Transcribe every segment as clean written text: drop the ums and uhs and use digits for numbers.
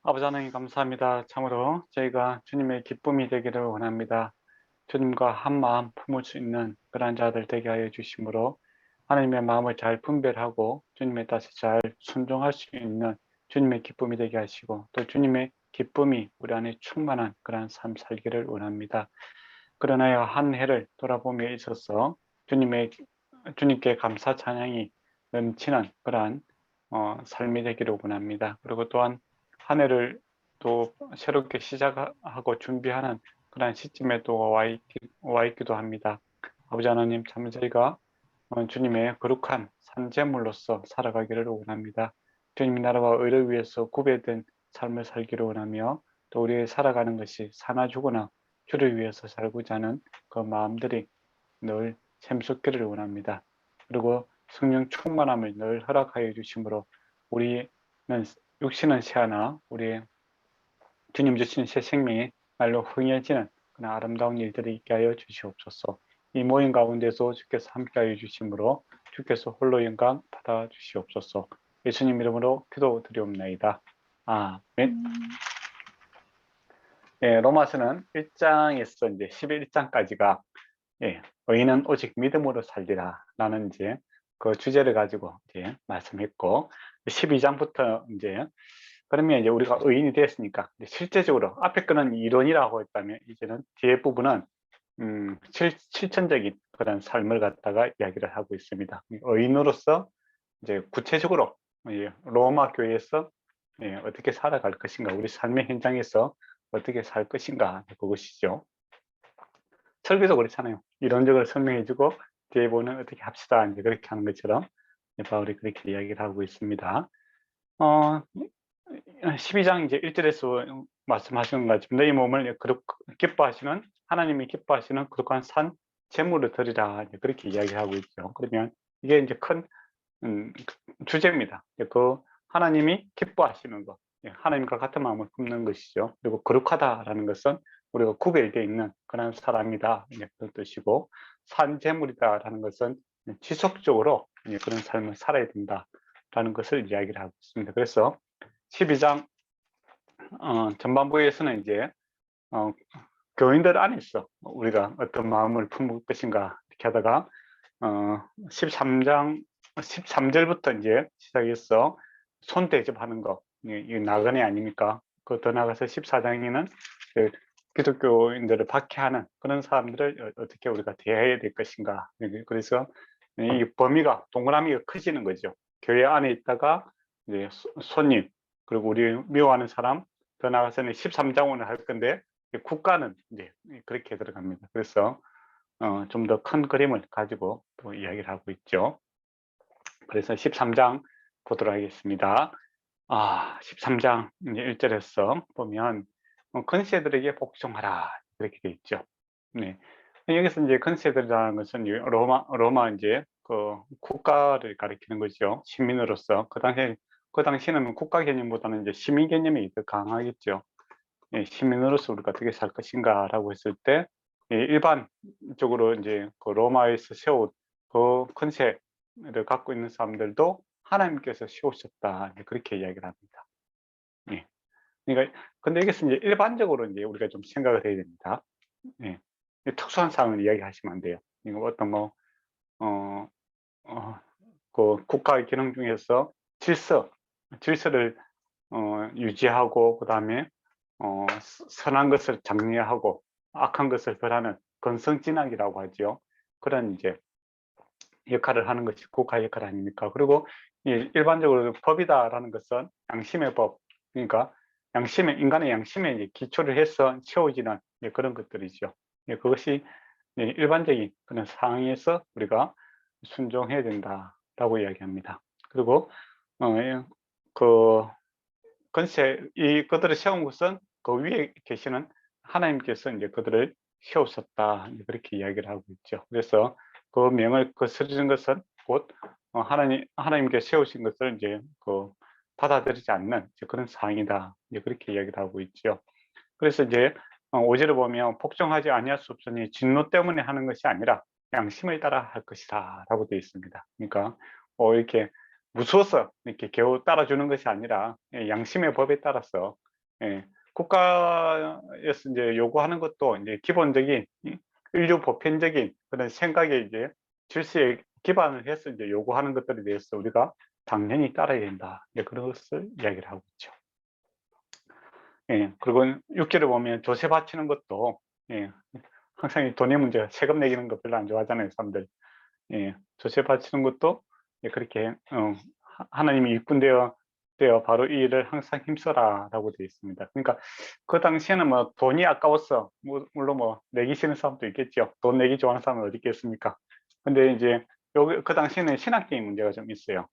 아버지 하나님 감사합니다. 참으로 저희가 주님의 기쁨이 되기를 원합니다. 주님과 한 마음 품을 수 있는 그러한 자들 되게 하여 주심으로 하나님의 마음을 잘 분별하고 주님의 뜻에 잘 순종할 수 있는 주님의 기쁨이 되게 하시고 또 주님의 기쁨이 우리 안에 충만한 그러한 삶 살기를 원합니다. 그러나요 한 해를 돌아봄에 있어서 주님께 감사 찬양이 넘치는 그러한 삶이 되기를 원합니다. 그리고 또한 한 해를 또 새롭게 시작하고 준비하는 그런 시점에 또 와 있기도 합니다. 아버지 하나님 참 저희가 주님의 거룩한 산재물로서 살아가기를 원합니다. 주님의 나라와 의를 위해서 구별된 삶을 살기를 원하며 또 우리의 살아가는 것이 사나 죽으나 주를 위해서 살고자 하는 그 마음들이 늘 샘솟기를 원합니다. 그리고 성령 충만함을 늘 허락하여 주심으로 우리는 육신은 새하나 우리의 주님 주신 새 생명이 말로 흥해지는 그런 아름다운 일들이 있게 하여 주시옵소서. 이 모임 가운데서 주께서 함께하여 주심으로 주께서 홀로 영광 받아 주시옵소서. 예수님 이름으로 기도드리옵나이다. 아멘. 예, 로마서는 1장에서 이제 11장까지가 예, 의인은 오직 믿음으로 살리라 라는 이제 그 주제를 가지고 이제 말씀했고 12장부터 이제 그러면 이제 우리가 의인이 되었으니까 실제적으로 앞에 거는 이론이라고 했다면 이제는 뒤에 부분은 실천적인 그런 삶을 갖다가 이야기를 하고 있습니다. 의인으로서 이제 구체적으로 로마 교회에서 어떻게 살아갈 것인가, 우리 삶의 현장에서 어떻게 살 것인가, 그것이죠. 설교도 그렇잖아요. 이론적으로 설명해주고 뒤에 보는 어떻게 합시다, 이제 그렇게 하는 것처럼 바울이 그렇게 이야기를 하고 있습니다. 12장 이제 1절에서 말씀하시는 것 같지만 너희 몸을 기뻐하시는 하나님이 기뻐하시는 거룩한 산 제물을 드리라, 그렇게 이야기하고 있죠. 그러면 이게 이제 큰 주제입니다. 그 하나님이 기뻐하시는 것, 하나님과 같은 마음을 품는 것이죠. 그리고 거룩하다라는 것은 우리가 구별되어 있는 그런 사람이다, 그런 뜻이고, 산 제물이다라는 것은 지속적으로 그런 삶을 살아야 된다라는 것을 이야기를 하고 있습니다. 그래서 12장 전반부에서는 이제 교인들 안에서 우리가 어떤 마음을 품을 것인가 이렇게 하다가 13절부터 이제 시작해서 손 대접하는 거, 이 나그네 아닙니까? 그 더 나가서 14장에는 기독교인들을 박해하는 그런 사람들을 어떻게 우리가 대해야 될 것인가. 그래서 이 범위가 동그라미가 커지는 거죠. 교회 안에 있다가 이제 손님, 그리고 우리 미워하는 사람, 더 나가서는 13장원을 할 건데 국가는 이제 그렇게 들어갑니다. 그래서 좀 더 큰 그림을 가지고 또 이야기를 하고 있죠. 그래서 13장 보도록 하겠습니다. 13장 1절에서 보면 건세들에게 복종하라, 이렇게 되어 있죠. 네. 여기서 이제 건세들이라는 것은 로마 이제 그 국가를 가리키는 거죠. 시민으로서 그 당시에는 국가 개념보다는 이제 시민 개념이 더 강하겠죠. 시민으로서 우리가 어떻게 살 것인가라고 했을 때 일반적으로 이제 그 로마에서 세운 그 컨셉을 갖고 있는 사람들도 하나님께서 세우셨다, 그렇게 이야기를 합니다. 예. 그러니까 근데 이것은 이제 일반적으로 이제 우리가 좀 생각을 해야 됩니다. 예. 특수한 상황을 이야기하시면 안 돼요. 이거 어떤 어, 그 국가의 기능 중에서 질서를 유지하고 그다음에 선한 것을 장려하고 악한 것을 벌하는 건성진학이라고 하죠. 그런 이제 역할을 하는 것이 국가 역할 아닙니까? 그리고 일반적으로 법이다라는 것은 양심의 법, 그러니까 인간의 양심에 기초를 해서 채워지는 그런 것들이죠. 그것이 일반적인 그런 상황에서 우리가 순종해야 된다라고 이야기합니다. 그리고 그 그들을 세운 것은 그 위에 계시는 하나님께서 이제 그들을 세우셨다, 그렇게 이야기를 하고 있죠. 그래서 그 명을 거스르는 것은 곧 하나님께 세우신 것을 이제 받아들이지 않는 그런 상황이다, 이제 그렇게 이야기를 하고 있죠. 그래서 이제 5절을 보면 복종하지 아니할 수 없으니 진노 때문에 하는 것이 아니라 양심을 따라 할 것이다 라고 되어 있습니다. 그러니까 이렇게 무서워서 이렇게 겨우 따라주는 것이 아니라 양심의 법에 따라서 국가에서 이제 요구하는 것도 이제 기본적인 인류 보편적인 그런 생각에 이제 질서에 기반을 해서 이제 요구하는 것들에 대해서 우리가 당연히 따라야 된다. 이제 그런 것을 이야기를 하고 있죠. 그리고 6절에 보면 조세 바치는 것도 항상 돈의 문제가 세금 내기는 거 별로 안 좋아하잖아요, 사람들. 조세 바치는 것도 그렇게 하나님이 일꾼되어 바로 이 일을 항상 힘써라라고 되어 있습니다. 그러니까 그 당시에는 뭐 돈이 아까웠어. 물론 뭐 내기 싫은 사람도 있겠죠. 돈 내기 좋아하는 사람은 어디 있겠습니까? 근데 이제 그 당시에는 신학적인 문제가 좀 있어요.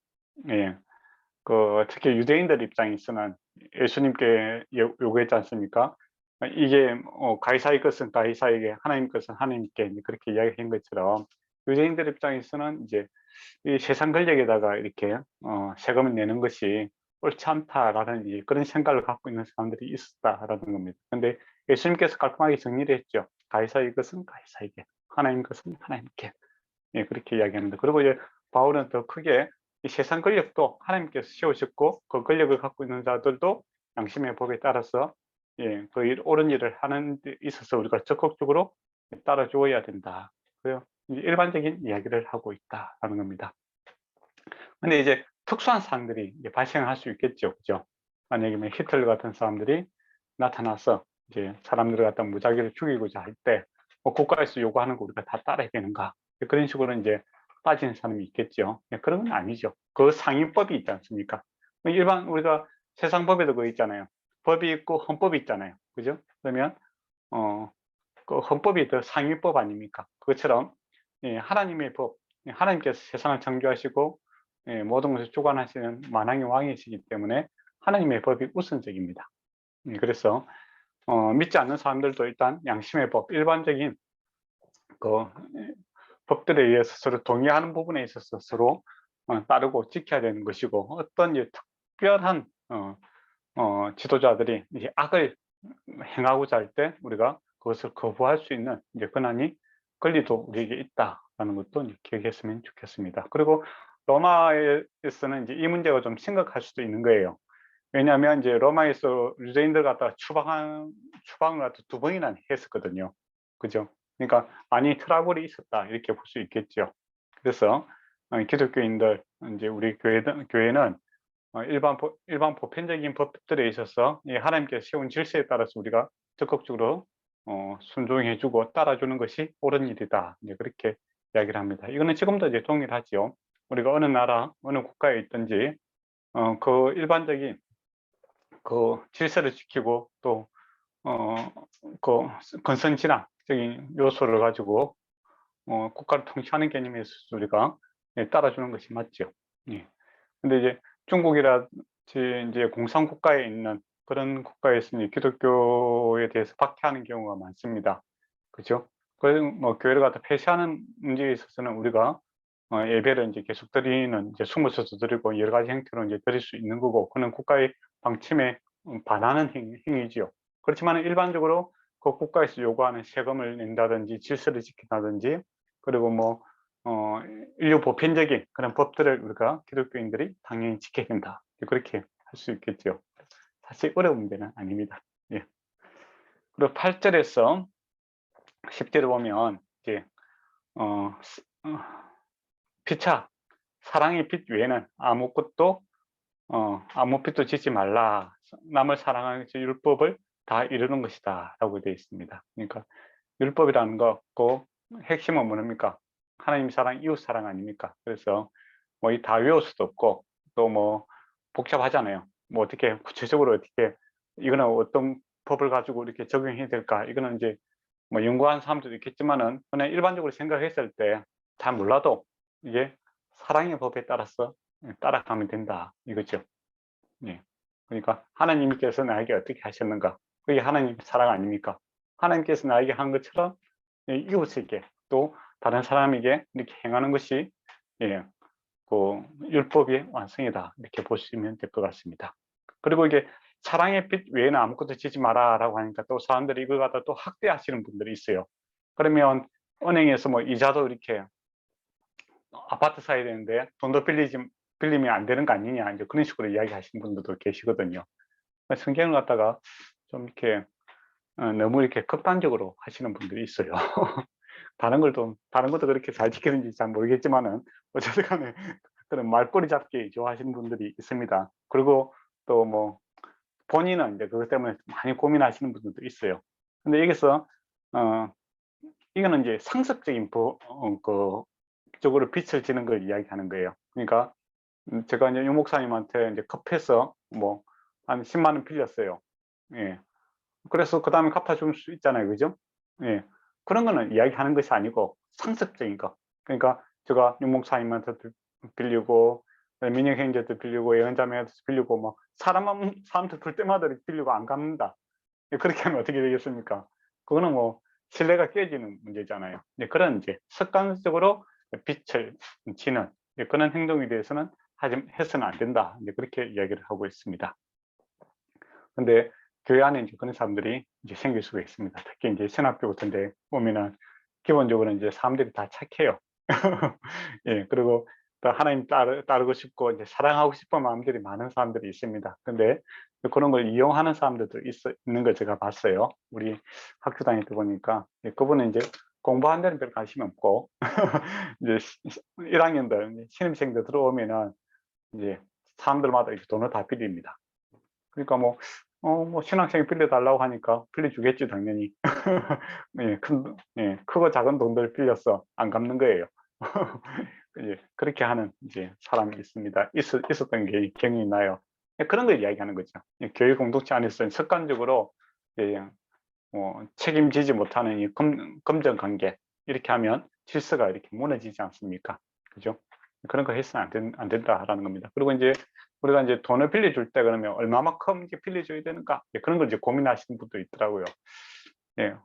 특히 유대인들 입장에서는 예수님께 요구했지 않습니까? 이게 가이사의 것은 가이사에게, 하나님 것은 하나님께, 그렇게 이야기한 것처럼 유대인들 입장에서는 이제 이 세상 권력에다가 이렇게 세금을 내는 것이 옳지 않다라는 그런 생각을 갖고 있는 사람들이 있었다라는 겁니다. 근데 예수님께서 깔끔하게 정리를 했죠. 가이사의 것은 가이사에게, 하나님 것은 하나님께. 그렇게 이야기합니다. 그리고 이제 바울은 더 크게 이 세상 권력도 하나님께서 세우셨고 그 권력을 갖고 있는 자들도 양심의 법에 따라서 그 옳은 일을 하는 데 있어서 우리가 적극적으로 따라 주어야 된다. 그래요. 일반적인 이야기를 하고 있다라는 겁니다. 근데 이제 특수한 사항들이 이제 발생할 수 있겠죠. 그죠? 만약에 히틀러 같은 사람들이 나타나서 이제 사람들을 갖다 무작위로 죽이고자 할 때 국가에서 요구하는 거 우리가 다 따라야 되는가? 그런 식으로 이제 빠지는 사람이 있겠죠. 그런 건 아니죠. 그 상위법이 있지 않습니까? 일반 우리가 세상 법에도 그거 있잖아요. 법이 있고 헌법이 있잖아요. 그죠? 그러면 그 헌법이 더 상위법 아닙니까? 그것처럼 하나님의 법, 하나님께서 세상을 창조하시고 모든 것을 주관하시는 만왕의 왕이시기 때문에 하나님의 법이 우선적입니다. 그래서 믿지 않는 사람들도 일단 양심의 법, 일반적인 그 법들에 의해서 서로 동의하는 부분에 있어서 서로 따르고 지켜야 되는 것이고, 어떤 특별한 지도자들이 이제 악을 행하고자 할 때 우리가 그것을 거부할 수 있는 권한이, 권리도 우리에게 있다라는 것도 기억했으면 좋겠습니다. 그리고 로마에서는 이제 이 문제가 좀 심각할 수도 있는 거예요. 왜냐하면 이제 로마에서 유대인들 갖다 추방을 갖다 2번이나 했었거든요. 그죠? 그러니까 많이 트러블이 있었다 이렇게 볼 수 있겠죠. 그래서 기독교인들, 이제 우리 교회는 일반 보편적인 법들에 있어서 하나님께서 세운 질서에 따라서 우리가 적극적으로 순종해주고 따라주는 것이 옳은 일이다. 이제 그렇게 이야기를 합니다. 이거는 지금도 이제 동일하지요. 우리가 어느 나라, 어느 국가에 있든지 그 일반적인 그 질서를 지키고 또 그 건선진학적인 요소를 가지고 국가를 통치하는 개념에 있어서 우리가 따라주는 것이 맞죠. 예. 근데 이제 중국이라든지 이제 공산국가에 있는 그런 국가에서는 기독교에 대해서 박해하는 경우가 많습니다. 그죠? 그래서 뭐 교회를 갖다 폐쇄하는 문제에 있어서는 우리가 예배를 이제 계속 드리는, 이제 숨어서도 드리고 여러 가지 형태로 이제 드릴 수 있는 거고, 그는 국가의 방침에 반하는 행위지요. 그렇지만 일반적으로 그 국가에서 요구하는 세금을 낸다든지 질서를 지킨다든지, 그리고 뭐 인류 보편적인 그런 법들을 우리가 기독교인들이 당연히 지켜야 된다. 그렇게 할 수 있겠죠. 사실 어려운 문제는 아닙니다. 예. 그리고 8절에서 10절을 보면 이제 피차, 사랑의 빛 외에는 아무것도 아무 빛도 짓지 말라. 남을 사랑하는 율법을 다 이루는 것이다 라고 되어 있습니다. 그러니까 율법이라는 거 핵심은 뭡니까? 하나님 사랑, 이웃 사랑 아닙니까? 그래서 뭐 이 다 외울 수도 없고 또 뭐 복잡하잖아요. 뭐 어떻게 구체적으로 어떻게 이거는 어떤 법을 가지고 이렇게 적용해야 될까? 이거는 이제 뭐 연구한 사람들도 있겠지만은 그냥 일반적으로 생각했을 때 잘 몰라도 이게 사랑의 법에 따라서 따라가면 된다 이거죠. 예. 그러니까 하나님께서 나에게 어떻게 하셨는가? 그게 하나님의 사랑 아닙니까? 하나님께서 나에게 한 것처럼 이웃에게 또 다른 사람에게 이렇게 행하는 것이 그 율법의 완성이다 이렇게 보시면 될 것 같습니다. 그리고 이게 사랑의 빛 외에는 아무것도 짓지 마라라고 하니까 또 사람들이 이걸 갖다 또 학대하시는 분들이 있어요. 그러면 은행에서 뭐 이자도 이렇게 아파트 사야 되는데 돈도 빌리면 안 되는 거 아니냐 이제 그런 식으로 이야기하시는 분들도 계시거든요. 성경을 갖다가 좀 이렇게 너무 이렇게 극단적으로 하시는 분들이 있어요. 다른 것도 그렇게 잘 지키는지 잘 모르겠지만은 어쨌든 간에 그런 말꼬리 잡기 좋아하시는 분들이 있습니다. 그리고 또 뭐 본인은 이제 그것 때문에 많이 고민하시는 분들도 있어요. 근데 여기서 어 이거는 이제 상습적인 그 쪽으로 빛을 지는 걸 이야기하는 거예요. 그러니까 제가 이제 유 목사님한테 이제 급해서 뭐 한 10만 원 빌렸어요. 예. 그래서 그다음에 갚아줄 수 있잖아요. 그죠? 예. 그런 거는 이야기하는 것이 아니고 상습적인 거. 그러니까 제가 유 목사님한테도 빌리고 민영 형제한테 빌리고 예언자매한테 빌리고 뭐 사람한테 볼 때마다 이렇게 빌리고 안 갚는다. 예, 그렇게 하면 어떻게 되겠습니까? 그거는 뭐 신뢰가 깨지는 문제잖아요. 네, 그런 이제 습관적으로 빛을 지는 그런 행동에 대해서는 해서는 안 된다. 이제 그렇게 이야기를 하고 있습니다. 근데 교회 안에 이제 그런 사람들이 이제 생길 수가 있습니다. 특히 이제 신학교 같은 데 보면은 기본적으로 이제 사람들이 다 착해요. 예, 그리고 또 하나님 따르고 싶고 이제 사랑하고 싶은 마음들이 많은 사람들이 있습니다. 근데 그런 걸 이용하는 사람들도 있는 걸 제가 봤어요. 우리 학교 다닐 때 보니까 예, 그분은 이제 공부하는 데는 별 관심이 없고 이제 1학년들 신입생들 들어오면은 이제 사람들마다 이렇게 돈을 다 빌립니다. 그러니까 뭐 신학생이 빌려달라고 하니까 빌려주겠지 당연히. 예, 예, 크고 작은 돈들 빌렸어 안 갚는 거예요. 예, 그렇게 하는 이제 사람이 있습니다. 있었던 게 기억이 나요. 예, 그런 걸 이야기하는 거죠. 예, 교회 공동체 안에서 습관적으로 예, 책임지지 못하는 이 검정 관계 이렇게 하면 질서가 이렇게 무너지지 않습니까? 그죠? 그런 거 해서는 안 된다라는 겁니다. 그리고 이제 우리가 이제 돈을 빌려줄 때 그러면 얼마만큼 이제 빌려줘야 되는가? 예, 그런 걸 이제 고민하시는 분도 있더라고요. 예,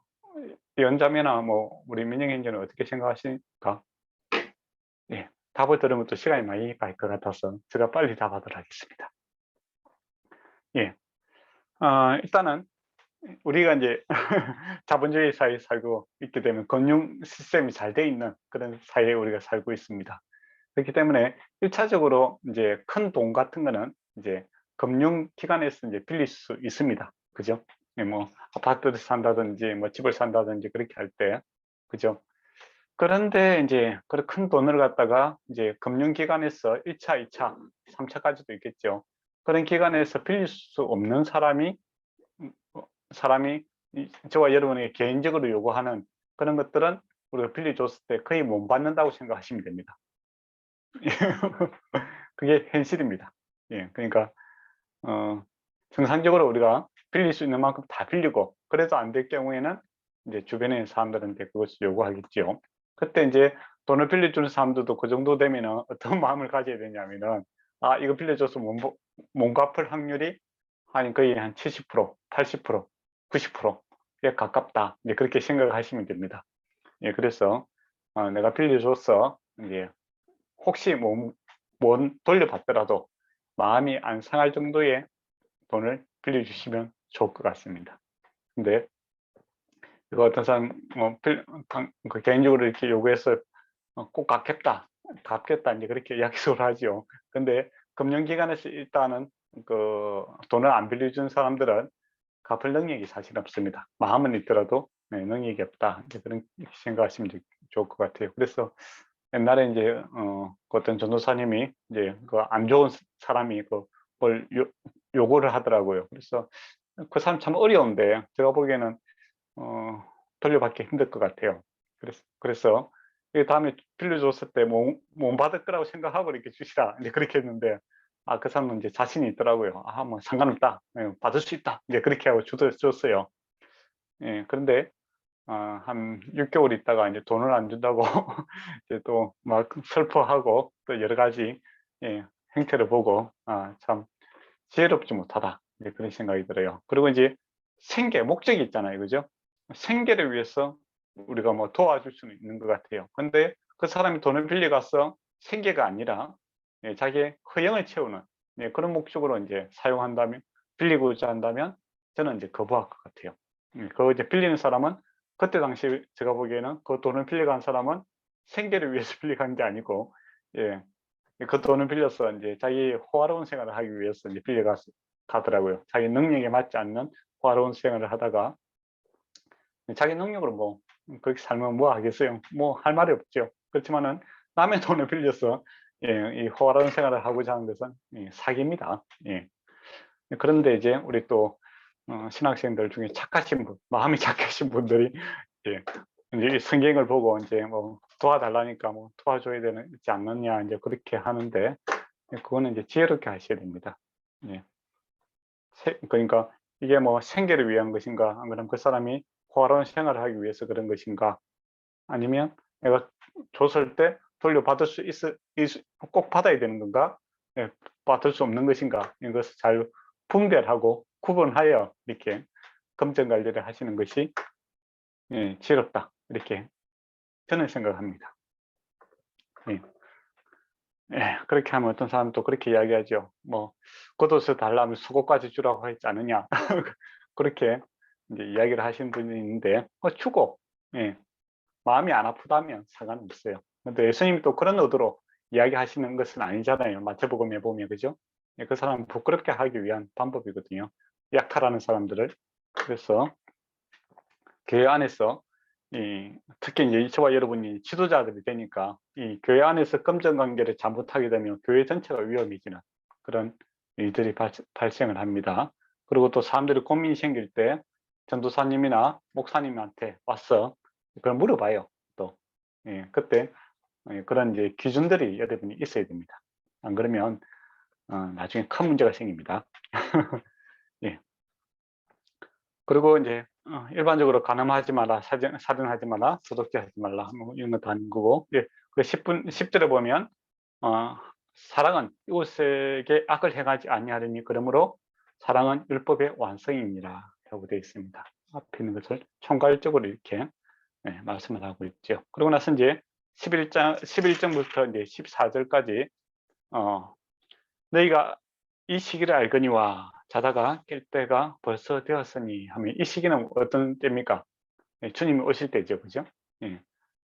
연자매나 뭐 우리 민영행제는 어떻게 생각하십니까? 예, 답을 들으면 또 시간이 많이 갈 것 같아서 제가 빨리 답하도록 하겠습니다. 예, 일단은 우리가 이제 자본주의 사회에 살고 있게 되면 금융 시스템이 잘 돼 있는 그런 사회에 우리가 살고 있습니다. 그렇기 때문에 1차적으로 이제 큰 돈 같은 거는 이제 금융기관에서 이제 빌릴 수 있습니다. 그죠? 예, 뭐 아파트를 산다든지 뭐 집을 산다든지 그렇게 할 때, 그죠? 그런데 이제 그런 큰 돈을 갖다가 이제 금융기관에서 1차, 2차, 3차까지도 있겠죠. 그런 기관에서 빌릴 수 없는 음, 어, 사람이 저와 여러분에게 개인적으로 요구하는 그런 것들은 우리가 빌려줬을 때 거의 못 받는다고 생각하시면 됩니다. 그게 현실입니다. 예, 그러니까 정상적으로 우리가 빌릴 수 있는 만큼 다 빌리고 그래도 안 될 경우에는 이제 주변의 사람들한테 그것을 요구하겠죠. 그때 이제 돈을 빌려주는 사람들도 그 정도 되면은 어떤 마음을 가져야 되냐면은 이거 빌려줘서 못 갚을 확률이 거의 한 70%, 80%, 90%에 가깝다. 이제 그렇게 생각을 하시면 됩니다. 예, 그래서 내가 빌려줬어. 이제 혹시 못 돌려받더라도 마음이 안 상할 정도의 돈을 빌려주시면 좋을 것 같습니다. 근데 이거 어떤 사람 개인적으로 이렇게 요구해서 꼭 갚겠다 이제 그렇게 약속을 하죠. 근데 금융기관에서 일단은 그 돈을 안 빌려준 사람들은 갚을 능력이 사실 없습니다. 마음은 있더라도 네, 능력이 없다. 이제 그런 생각하시면 좋을 것 같아요. 그래서 옛날에 이제 그 어떤 전도사님이 이제 그 안 좋은 사람이 그걸 요구를 하더라고요. 그래서 그 사람 참 어려운데 제가 보기에는 돌려받기 힘들 것 같아요. 그래서 이 다음에 빌려줬을 때 못 받을 거라고 생각하고 이렇게 주시라 이제 그렇게 했는데 그 사람은 이제 자신이 있더라고요. 뭐 상관없다. 예, 받을 수 있다. 이제 그렇게 하고 줬어요. 예, 그런데 한 6개월 있다가 이제 돈을 안 준다고 이제 또 막 슬퍼하고 또 여러 가지 예, 행태를 보고 참 지혜롭지 못하다 이제 그런 생각이 들어요. 그리고 이제 목적이 있잖아요, 그죠? 생계를 위해서 우리가 뭐 도와줄 수는 있는 것 같아요. 근데 그 사람이 돈을 빌려가서 생계가 아니라 예, 자기의 허영을 채우는 예, 그런 목적으로 이제 사용한다면 빌리고자 한다면 저는 이제 거부할 것 같아요. 그 이제 빌리는 사람은 그때 당시 제가 보기에는 그 돈을 빌려간 사람은 생계를 위해서 빌려간 게 아니고 예, 그 돈을 빌려서 이제 자기 호화로운 생활을 하기 위해서 이제 하더라고요. 자기 능력에 맞지 않는 호화로운 생활을 하다가 자기 능력으로 뭐 그렇게 살면 뭐 하겠어요. 뭐 할 말이 없죠. 그렇지만은 남의 돈을 빌려서 이 호화로운 생활을 하고자 하는 것은 사기입니다. 그런데 이제 우리 또 신학생들 중에 착하신 분, 마음이 착하신 분들이 이제 성경을 보고 이제 뭐 도와달라니까 뭐 도와줘야 되지 않느냐 이제 그렇게 하는데 그거는 이제 지혜롭게 하셔야 됩니다. 그러니까 이게 뭐 생계를 위한 것인가, 안 그러면 그 사람이 호화로운 생활을 하기 위해서 그런 것인가, 아니면 내가 줬을 때 돌려받을 수 꼭 받아야 되는 건가, 받을 수 없는 것인가, 이것을 잘 분별하고 구분하여 이렇게 금전 관리를 하시는 것이 지혜롭다, 이렇게 저는 생각합니다. 그렇게 하면 어떤 사람은 또 그렇게 이야기하죠. 뭐 겉옷을 달라면 속옷까지 주라고 했지 않느냐. 그렇게 이제 이야기를 하시는 분이 있는데 주고 마음이 안 아프다면 상관없어요. 근데 예수님이 또 그런 의도로 이야기하시는 것은 아니잖아요. 마태복음에 보면, 그죠? 그 사람은 부끄럽게 하기 위한 방법이거든요. 약탈하는 사람들을. 그래서 교회 안에서 특히 이제 저와 여러분이 지도자들이 되니까 이 교회 안에서 금전 관계를 잘못하게 되면 교회 전체가 위험해지는 그런 일들이 발생을 합니다. 그리고 또 사람들이 고민이 생길 때 전도사님이나 목사님한테 와서 그걸 물어봐요. 또 그때 그런 이제 기준들이 여러분이 있어야 됩니다. 안 그러면 나중에 큰 문제가 생깁니다. 예. 그리고 이제 일반적으로 간음하지 마라, 살인하지 마라, 도둑질하지 말라, 뭐 이런 것도 아닌 거고, 그 10절에 보면 사랑은 이웃에게 악을 행하지 아니하려니 그러므로 사랑은 율법의 완성입니다 라고 되어 있습니다. 앞에 있는 것을 총괄적으로 이렇게 말씀을 하고 있죠. 그러고 나서 이제 11장부터 이제 14절까지 너희가 이 시기를 알거니와 자다가 깰 때가 벌써 되었으니 하면, 이 시기는 어떤 때입니까? 주님이 오실 때죠, 그죠?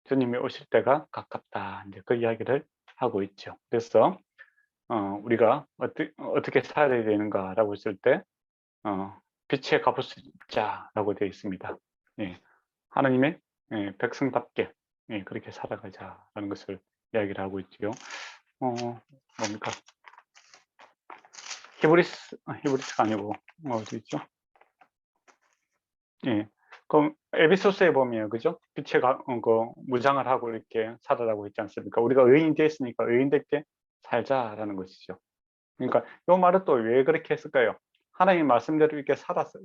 주님이 오실 때가 가깝다, 이제 그 이야기를 하고 있죠. 그래서 우리가 어떻게 살아야 되는가라고 했을 때 빛의 값을 입자라고 되어 있습니다. 하나님의 백성답게 그렇게 살아가자라는 것을 이야기를 하고 있죠. 뭡니까? 히브리스가 아니고 어디 있죠? 그럼 에베소서에 보면, 그죠? 빛의 무장을 하고 이렇게 살아라고 했지 않습니까? 우리가 의인이 됐으니까 의인답게 살자라는 것이죠. 그러니까 이 말은 또 왜 그렇게 했을까요? 하나님 말씀대로 이렇게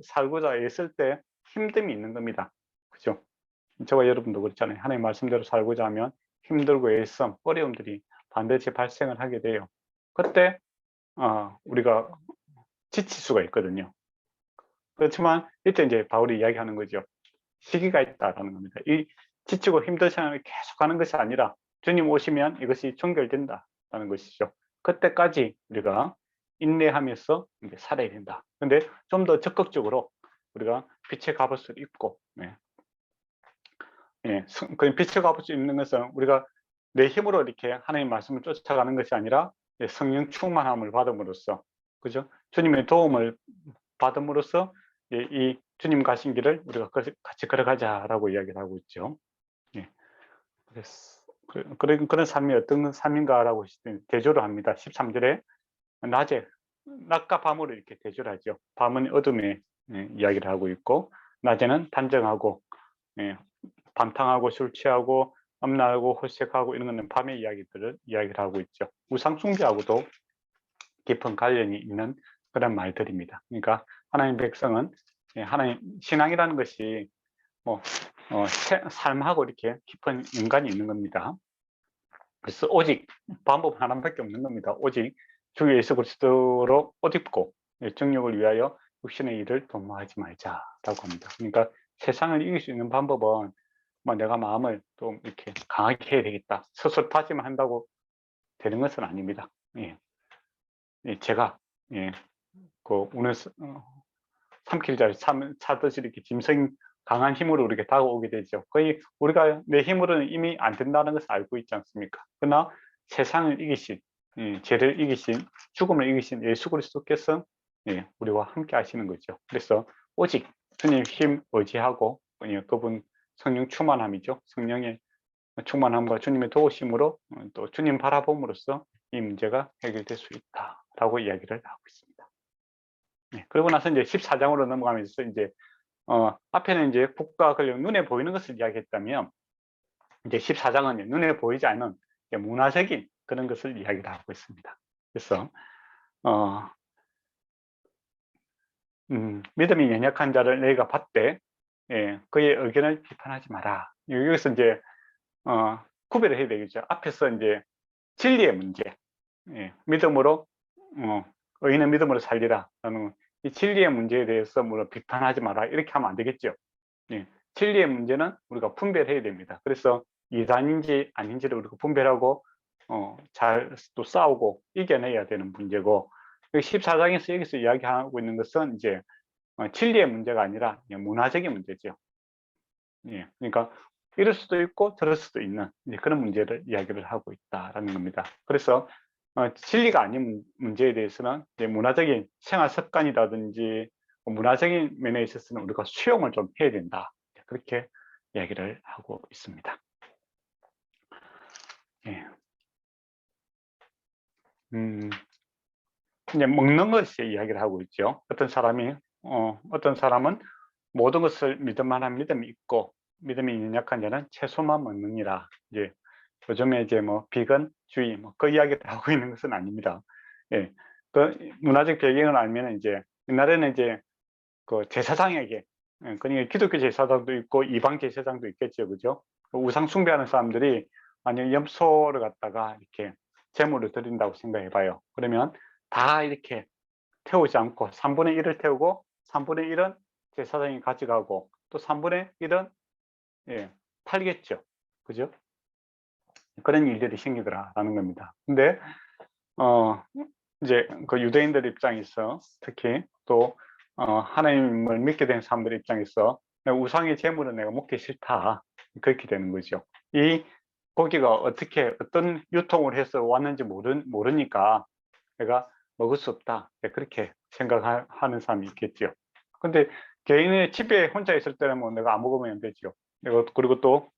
살고자 했을 때 힘듦이 있는 겁니다. 그죠? 저와 여러분도 그렇잖아요. 하나님 말씀대로 살고자 하면 힘들고 애씀, 어려움들이 반드시 발생을 하게 돼요. 그때 우리가 지칠 수가 있거든요. 그렇지만 이때 이제 바울이 이야기하는 거죠. 시기가 있다라는 겁니다. 이 지치고 힘든 생활을 계속 하는 것이 아니라 주님 오시면 이것이 종결된다라는 것이죠. 그때까지 우리가 인내하면서 이제 살아야 된다. 근데 좀 더 적극적으로 우리가 빛의 갑옷을 입고, 그 빛의 갑옷을 입는 것은 우리가 내 힘으로 이렇게 하나님 말씀을 쫓아가는 것이 아니라 성령 충만함을 받음으로써, 그죠? 주님의 도움을 받음으로써 이 주님 가신 길을 우리가 같이 걸어가자라고 이야기를 하고 있죠. 그런 삶이 어떤 삶인가라고 대조를 합니다. 13절에 낮과 밤으로 이렇게 대조를 하죠. 밤은 어둠에 이야기를 하고 있고, 낮에는 단정하고 방탕하고 술 취하고 음란하고 호색하고 이런 거는 밤의 이야기를 하고 있죠. 우상 숭배하고도 깊은 관련이 있는 그런 말들입니다. 그러니까 하나님 백성은 하나님 신앙이라는 것이 뭐 삶하고 이렇게 깊은 연관이 있는 겁니다. 그래서 오직 방법 하나밖에 없는 겁니다. 오직 주 예수 그리스도로 옷 입고 정욕을 위하여 육신의 일을 도모하지 말자라고 합니다. 그러니까 세상을 이길 수 있는 방법은 뭐 내가 마음을 좀 이렇게 강하게 해야 되겠다, 스스로 다짐을 한다고 되는 것은 아닙니다. 제가 그 오늘 삼킬자를 차듯이 이렇게 짐승 강한 힘으로 이렇게 다가오게 되죠. 거의 우리가 내 힘으로는 이미 안 된다는 것을 알고 있지 않습니까? 그러나 세상을 이기신, 죄를 이기신, 죽음을 이기신 예수 그리스도께서 예, 우리와 함께 하시는 거죠. 그래서 오직 주님 힘 의지하고 예, 그분 성령 충만함이죠. 성령의 충만함과 주님의 도우심으로 또 주님 바라봄으로써 이 문제가 해결될 수 있다라고 이야기를 하고 있습니다. 네, 그러고 나서 이제 14장으로 넘어가면서 이제 앞에는 이제 국가 권력 눈에 보이는 것을 이야기했다면 이제 14장은 눈에 보이지 않는 문화적인 그런 것을 이야기를 하고 있습니다. 그래서 믿음이 연약한 자를 너희가 봤되 예, 그의 의견을 비판하지 마라. 여기서 이제 구별을 해야 되겠죠. 앞에서 이제 진리의 문제, 예, 믿음으로 의인은 믿음으로 살리라라는 이 진리의 문제에 대해서 물론 비판하지 마라 이렇게 하면 안 되겠죠. 예, 진리의 문제는 우리가 분별해야 됩니다. 그래서 이단인지 아닌지를 우리가 분별하고 잘 또 싸우고 이겨내야 되는 문제고 14장에서 여기서 이야기하고 있는 것은 이제 진리의 문제가 아니라 문화적인 문제죠. 예, 그러니까 이럴 수도 있고 저럴 수도 있는 그런 문제를 이야기를 하고 있다라는 겁니다. 그래서 진리가 아닌 문제에 대해서는 문화적인 생활 습관이라든지 문화적인 면에 있어서는 우리가 수용을 좀 해야 된다. 그렇게 이야기를 하고 있습니다. 예. 이제 먹는 것에 이야기를 하고 있죠. 어떤 사람은 모든 것을 믿을 만한 믿음이 있고 믿음이 연약한 자는 채소만 먹느니라. 이제 요즘에 이제 뭐 비건주의 그 이야기를 하고 있는 것은 아닙니다. 예. 그 문화적 배경을 알면 이제 옛날에는 이제 그 제사장에게 그러니까 기독교 제사장도 있고 이방 제사장도 있겠죠, 그죠? 우상 숭배하는 사람들이 만약 염소를 갖다가 이렇게 제물을 드린다고 생각해봐요. 그러면 다 이렇게 태우지 않고 3분의 1을 태우고 3분의 1은 제사장이 가져가고 또 3분의 1은 예, 팔겠죠, 그죠? 그런 일들이 생기더라라는 겁니다. 근데 이제 그 유대인들 입장에서 특히 또 하나님을 믿게 된 사람들 입장에서 우상의 제물은 내가 먹기 싫다 그렇게 되는 거죠. 이 고기가 어떤 유통을 해서 왔는지 모르니까 내가 먹을 수 없다 그렇게 생각하는 사람이 있겠죠. 근데 개인의 집에 혼자 있을 때는 뭐 내가 안 먹으면 안 되죠. 그리고 또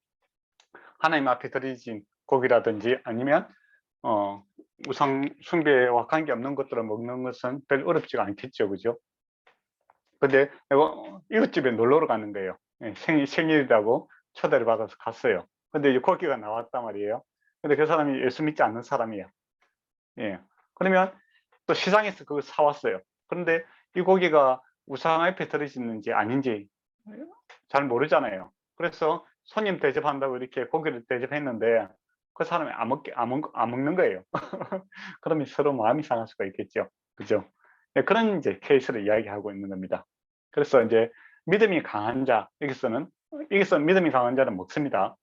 하나님 앞에 드려진 고기라든지 아니면 우상 숭배와 관계없는 것들을 먹는 것은 별 어렵지가 않겠죠, 그죠? 근데 내가 이웃집에 놀러 가는 거예요. 예, 생일이라고 초대를 받아서 갔어요. 근데 이제 고기가 나왔단 말이에요. 근데 그 사람이 예수 믿지 않는 사람이야. 예. 그러면 또 시장에서 그걸 사왔어요. 그런데 이 고기가 우상 앞에 들어있는지 아닌지 잘 모르잖아요. 그래서 손님 대접한다고 이렇게 고기를 대접했는데 그 사람이 안 먹는 거예요. 그러면 서로 마음이 상할 수가 있겠죠. 그죠? 네, 그런 이제 케이스를 이야기하고 있는 겁니다. 그래서 이제 믿음이 강한 자, 여기서 믿음이 강한 자는 먹습니다.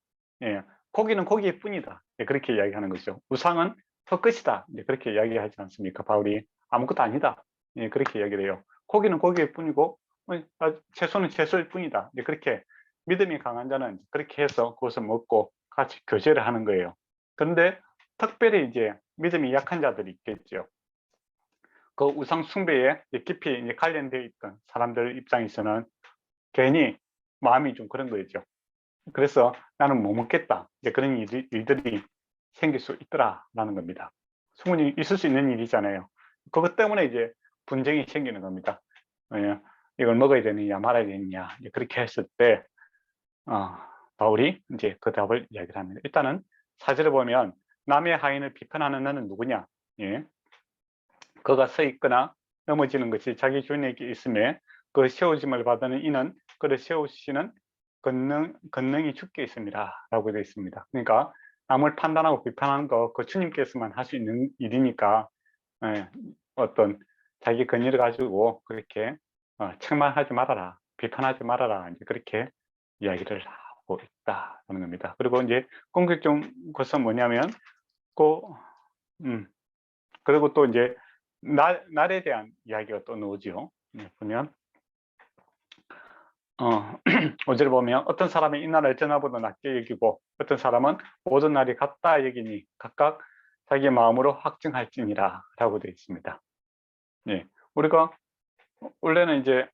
예, 고기는 고기일 뿐이다. 예, 그렇게 이야기하는 거죠. 우상은 헛것이다. 예, 그렇게 이야기하지 않습니까? 바울이 아무것도 아니다. 예, 그렇게 이야기를 해요. 고기는 고기일 뿐이고, 채소는 채소일 뿐이다. 예, 그렇게 믿음이 강한 자는 그렇게 해서 그것을 먹고 같이 교제를 하는 거예요. 그런데 특별히 이제 믿음이 약한 자들이 있겠죠. 그 우상 숭배에 깊이 관련되어 있던 사람들 입장에서는 괜히 마음이 좀 그런 거죠. 그래서 나는 못 먹겠다. 이제 그런 일들이 생길 수 있더라라는 겁니다. 충분히 있을 수 있는 일이잖아요. 그것 때문에 이제 분쟁이 생기는 겁니다. 이걸 먹어야 되느냐 말아야 되느냐 그렇게 했을 때 바울이 이제 그 답을 이야기를 합니다. 일단은 사절을 보면 남의 하인을 비판하는 너는 누구냐? 예. 그가 서 있거나 넘어지는 것이 자기 주인에게 있음에 그 세우심을 받는 이는 그를 세우시는 권능이 주께 있습니다. 라고 되어 있습니다. 그러니까 남을 판단하고 비판하는 거 그 주님께서만 할 수 있는 일이니까 어떤 자기 권위를 가지고 그렇게 책망하지 말아라, 비판하지 말아라 이제 그렇게 이야기를 하고 있다는 겁니다. 그리고 이제 공격적인 것은 뭐냐면 그 그리고 또 이제 날에 대한 이야기가 또 나오죠. 보면 5절을 보면 어떤 사람이 이 날을 전날보다 낮게 여기고 어떤 사람은 모든 날이 같다 여기니 각각 자기 마음으로 확증할지니라 라고 되어 있습니다. 예, 우리가 원래는 이제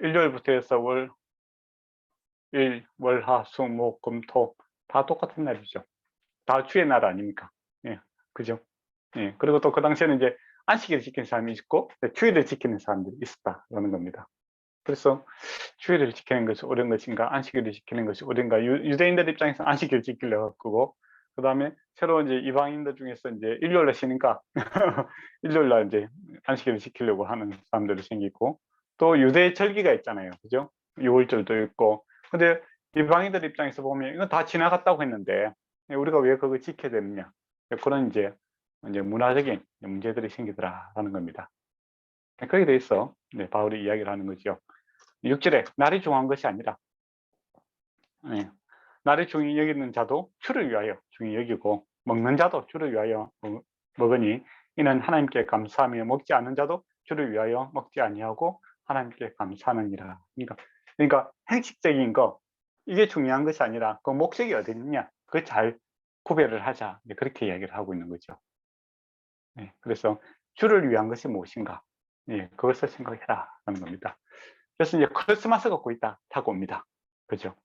일요일부터 해서 월, 화, 수, 목, 금, 토 다 똑같은 날이죠. 다 주의 날 아닙니까? 예, 그죠? 예, 그리고 또 그 당시에는 이제 안식일을 지키는 사람이 있고 주일을 지키는 사람들이 있었다라는 겁니다. 그래서 주일을 지키는 것이 옳은 것인가, 안식일을 지키는 것이 옳은가, 유대인들 입장에서 안식일을 지키려고 하고, 그 다음에 새로 이제 이방인들 중에서 이제 일요일날 쉬니까 일요일날 이제 안식일을 지키려고 하는 사람들이 생기고, 또 유대 절기가 있잖아요, 그죠? 6월절도 있고. 근데 이방인들 입장에서 보면 이건 다 지나갔다고 했는데 우리가 왜 그거 지켜야 되느냐, 그런 이제 문화적인 문제들이 생기더라라는 겁니다. 그렇게 돼 있어. 네, 바울이 이야기를 하는 거죠. 6절에 날이 중요한 것이 아니라, 네, 날이 중히 여기는 자도 주를 위하여 중히 여기고, 먹는 자도 주를 위하여 먹으니 이는 하나님께 감사하며, 먹지 않는 자도 주를 위하여 먹지 아니하고 하나님께 감사하느니라. 그러니까 행식적인 거, 이게 중요한 것이 아니라 그 목적이 어디 있느냐, 그걸 잘 구별을 하자. 그렇게 이야기를 하고 있는 거죠. 네, 그래서 주를 위한 것이 무엇인가, 네, 그것을 생각해라 하는 겁니다. 그래서 이제 크리스마스가 거의 다 다가옵니다. 그죠?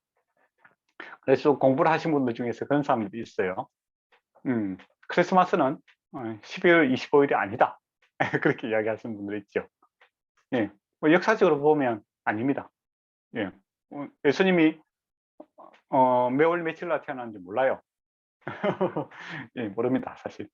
그래서 공부를 하신 분들 중에서 그런 사람들이 있어요. 크리스마스는 12월 25일이 아니다. 그렇게 이야기하시는 분들이 있죠. 예, 뭐 역사적으로 보면 아닙니다. 예, 예수님이 매월 며칠 날 태어났는지 몰라요. 예, 모릅니다, 사실.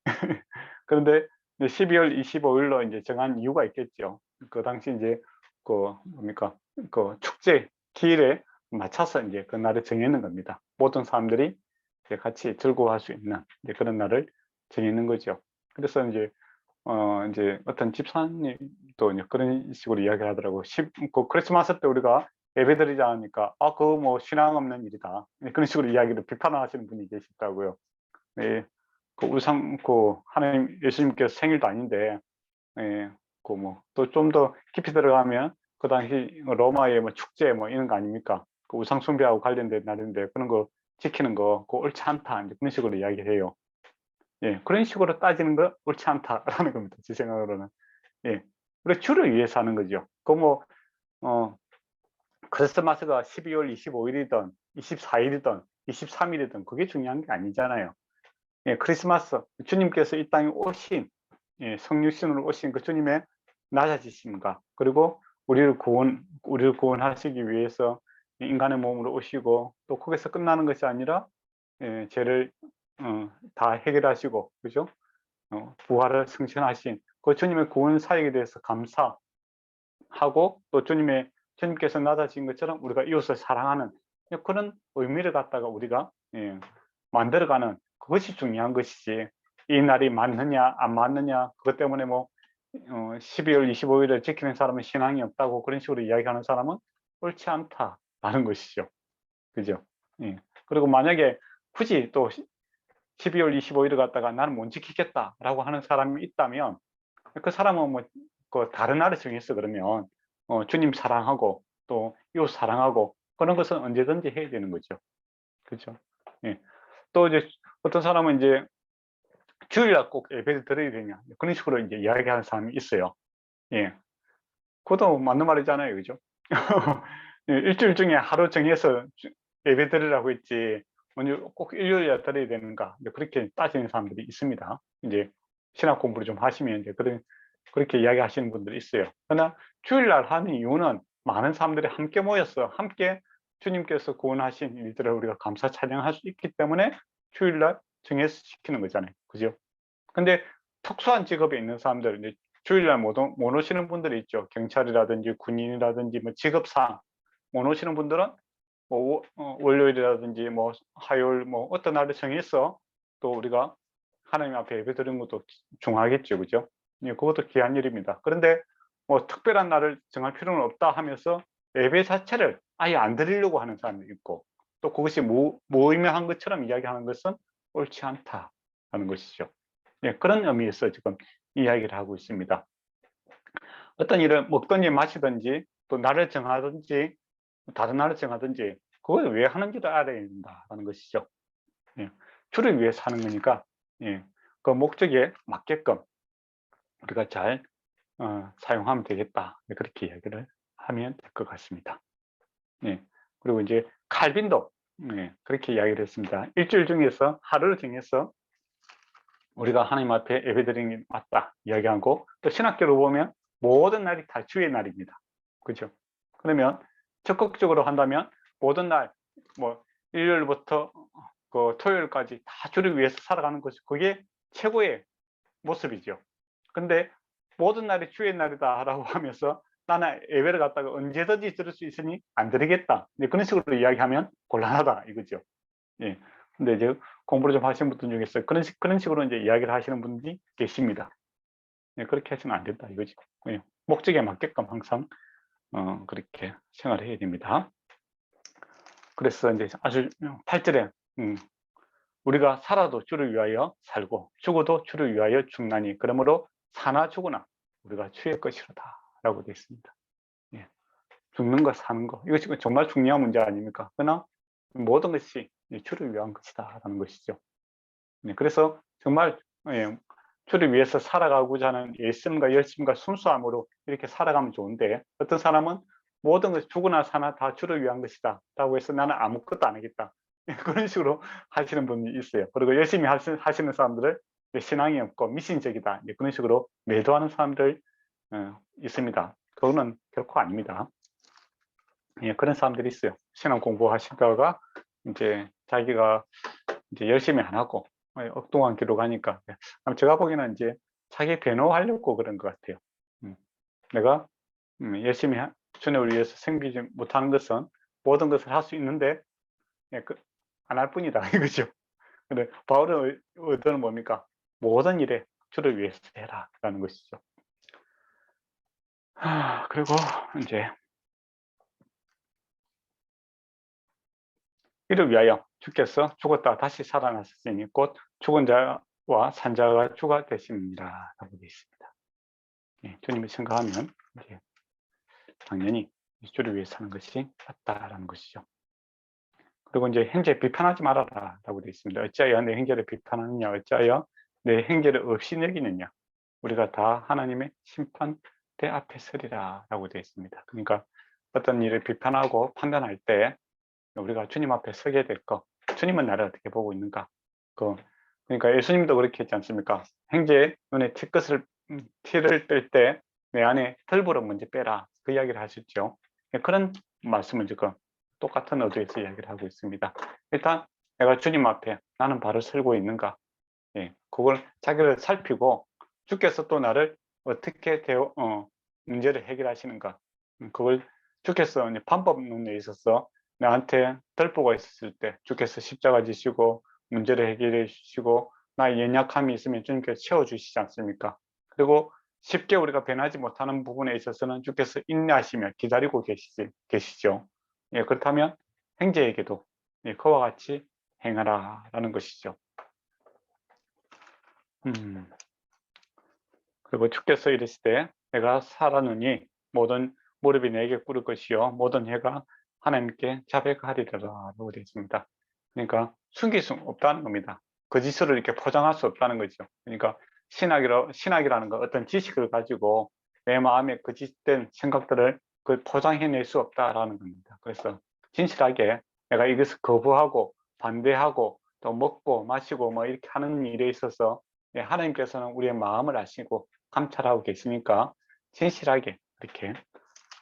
그런데 12월 25일로 이제 정한 이유가 있겠죠. 그 당시 이제 그 뭡니까, 그 축제 기일에 맞춰서 이제 그 날을 정해놓은 겁니다. 모든 사람들이 이제 같이 즐거워할 수 있는 이제 그런 날을 정해놓은 거죠. 그래서 이제 어떤 집사님도 이제 그런 식으로 이야기를 하더라고. 그 크리스마스 때 우리가 예배드리지 않으니까 그거 뭐 신앙 없는 일이다, 그런 식으로 이야기를 비판하시는 분이 계시다고요. 네, 하나님 예수님께서 생일도 아닌데, 예, 또 좀 더 깊이 들어가면 그 당시 로마의 뭐 축제 뭐 이런 거 아닙니까? 그 우상 숭배하고 관련된 날인데 그런 거 지키는 거 그거 옳지 않다, 이제 그런 식으로 이야기해요. 예, 그런 식으로 따지는 거 옳지 않다라는 겁니다, 제 생각으로는. 예, 우리 주를 위해서 하는 거죠. 크리스마스가 12월 25일이든 24일이든 23일이든 그게 중요한 게 아니잖아요. 예, 크리스마스, 주님께서 이 땅에 오신, 예, 성육신으로 오신 그 주님의 낮아지심과, 그리고 우리를 구원하시기 위해서 인간의 몸으로 오시고, 또 거기서 끝나는 것이 아니라, 예, 죄를 다 해결하시고, 그죠? 부활을 승천하신 그 주님의 구원 사역에 대해서 감사하고, 또 주님께서 낮아진 것처럼 우리가 이웃을 사랑하는 그런 의미를 갖다가 우리가, 예, 만들어가는 그것이 중요한 것이지, 이 날이 맞느냐 안 맞느냐 그것 때문에 12월 25일을 지키는 사람은 신앙이 없다고 그런 식으로 이야기하는 사람은 옳지 않다라는 것이죠. 그죠? 예. 그리고 만약에 굳이 또 12월 25일을 갖다가 나는 못 지키겠다라고 하는 사람이 있다면, 그 사람은 그 다른 날을 정했어 그러면 주님 사랑하고 또 이웃 사랑하고 그런 것은 언제든지 해야 되는 거죠. 그죠? 예. 또 이제 어떤 사람은 이제 주일날 꼭 예배를 드려야 되냐, 그런 식으로 이제 이야기하는 사람이 있어요. 예. 그것도 맞는 말이잖아요. 그죠? 예, 일주일 중에 하루 정해서 예배 드리라고 했지, 꼭 일요일에 드려야 되는가, 그렇게 따지는 사람들이 있습니다. 이제 신학 공부를 좀 하시면 이제 그렇게 이야기하시는 분들이 있어요. 그러나 주일날 하는 이유는 많은 사람들이 함께 모여서 함께 주님께서 구원하신 일들을 우리가 감사 찬양할 수 있기 때문에 주일날 정해서 시키는 거잖아요. 그죠? 근데 특수한 직업에 있는 사람들, 이제 주일날 못 오시는 분들이 있죠. 경찰이라든지 군인이라든지 뭐 직업상 못 오시는 분들은 월요일이라든지 화요일 어떤 날을 정해서 또 우리가 하나님 앞에 예배 드리는 것도 중요하겠죠. 그죠? 예, 그것도 귀한 일입니다. 그런데 특별한 날을 정할 필요는 없다 하면서 예배 자체를 아예 안 드리려고 하는 사람이 있고, 또 그것이 무의미한 것처럼 이야기하는 것은 옳지 않다는 것이죠. 예, 그런 의미에서 지금 이야기를 하고 있습니다. 어떤 일을 먹든지 마시든지 또 날을 정하든지 다른 날을 정하든지 그걸 왜 하는지를 알아야 된다는 것이죠. 예, 주를 위해서 하는 거니까, 예, 그 목적에 맞게끔 우리가 잘 사용하면 되겠다. 그렇게 이야기를 하면 될 것 같습니다. 예. 그리고 이제 칼빈도 그렇게 이야기를 했습니다. 일주일 중에서 하루를 정해서 우리가 하나님 앞에 예배드리는 게 맞다 이야기하고, 또 신학교로 보면 모든 날이 다 주의 날입니다. 그죠? 그러면 적극적으로 한다면 모든 날, 뭐 일요일부터 그 토요일까지 다 주를 위해서 살아가는 것이 그게 최고의 모습이죠. 근데 모든 날이 주의 날이다라고 하면서 나는 예배를 갖다가 언제든지 들을 수 있으니 안 드리겠다, 그런 식으로 이야기하면 곤란하다 이거죠. 예. 근데 이제 공부를 좀 하시는 분들 중에서 그런 식으로 이제 이야기를 하시는 분들이 계십니다. 예, 그렇게 해서는 안 된다 이거죠. 예. 목적에 맞게끔 항상 그렇게 생활을 해야 됩니다. 그래서 이제 아주 8절에 우리가 살아도 주를 위하여 살고 죽어도 주를 위하여 죽나니 그러므로 사나 죽으나 우리가 주의 것이로다 라고 되어 있습니다. 예. 죽는 거 사는 거 이것이 정말 중요한 문제 아닙니까? 그러나 모든 것이 주를 위한 것이다 라는 것이죠. 네, 그래서 정말 주를 위해서 살아가고자 하는 열심과 순수함으로 이렇게 살아가면 좋은데, 어떤 사람은 모든 것이 죽으나 사나 다 주를 위한 것이다 라고 해서 나는 아무것도 안 하겠다 그런 식으로 하시는 분이 있어요. 그리고 열심히 하시는 사람들을 신앙이 없고 미신적이다 그런 식으로 매도하는 사람들 있습니다. 그거는 결코 아닙니다. 예, 그런 사람들이 있어요. 신앙 공부하시다가 이제 자기가 이제 열심히 안 하고 엉뚱한 길로 가니까, 제가 보기에는 이제 자기 변호하려고 그런 것 같아요. 내가 열심히 주님을 위해서 섬기지 못하는 것은 모든 것을 할 수 있는데 안 할 뿐이다 이거죠. 근데 바울의 의도는 뭡니까? 모든 일에 주를 위해서 해라 라는 것이죠. 그리고 이제 이를 위하여 주께서 죽었다 다시 살아나셨으니 곧 죽은 자와 산 자가 주가 되십니다 라고 되어 있습니다. 예, 주님을 생각하면 이제 당연히 주를 위해 사는 것이 맞다라는 것이죠. 그리고 이제 형제 비판하지 말아라 라고 되어 있습니다. 어찌하여 내 형제를 비판하느냐, 어찌하여 내 형제를 없이 여기느냐, 우리가 다 하나님의 심판대 앞에 서리라 라고 되어 있습니다. 그러니까 어떤 일을 비판하고 판단할 때 우리가 주님 앞에 서게 될 것, 주님은 나를 어떻게 보고 있는가, 그러니까 예수님도 그렇게 했지 않습니까? 형제의 눈에 티를 뺄 때 내 안에 털보를 먼저 빼라, 그 이야기를 하셨죠. 그런 말씀을 지금 똑같은 어조에서 이야기를 하고 있습니다. 일단 내가 주님 앞에 나는 바로 설고 있는가, 그걸 자기를 살피고 주께서 또 나를 어떻게 문제를 해결하시는가, 그걸 주께서 방법론에 있어서 나한테 덜보가 있었을 때 주께서 십자가 지시고 문제를 해결해 주시고 나의 연약함이 있으면 주님께서 채워주시지 않습니까? 그리고 쉽게 우리가 변하지 못하는 부분에 있어서는 주께서 인내하시며 기다리고 계시죠. 그렇다면 형제에게도 그와 같이 행하라 라는 것이죠. 그리고 주께서 이르시되 내가 살았느니 모든 무릎이 내게 꿇을 것이요 모든 혀가 하나님께 자백하리라 라고 되어 있습니다. 그러니까 숨길 수 없다는 겁니다. 거짓으로 이렇게 포장할 수 없다는 거죠. 그러니까 신학이라는 거, 어떤 지식을 가지고 내 마음에 거짓된 생각들을 포장해낼 수 없다라는 겁니다. 그래서 진실하게 내가 이것을 거부하고 반대하고 또 먹고 마시고 뭐 이렇게 하는 일에 있어서 하나님께서는 우리의 마음을 아시고 감찰하고 계시니까 진실하게 이렇게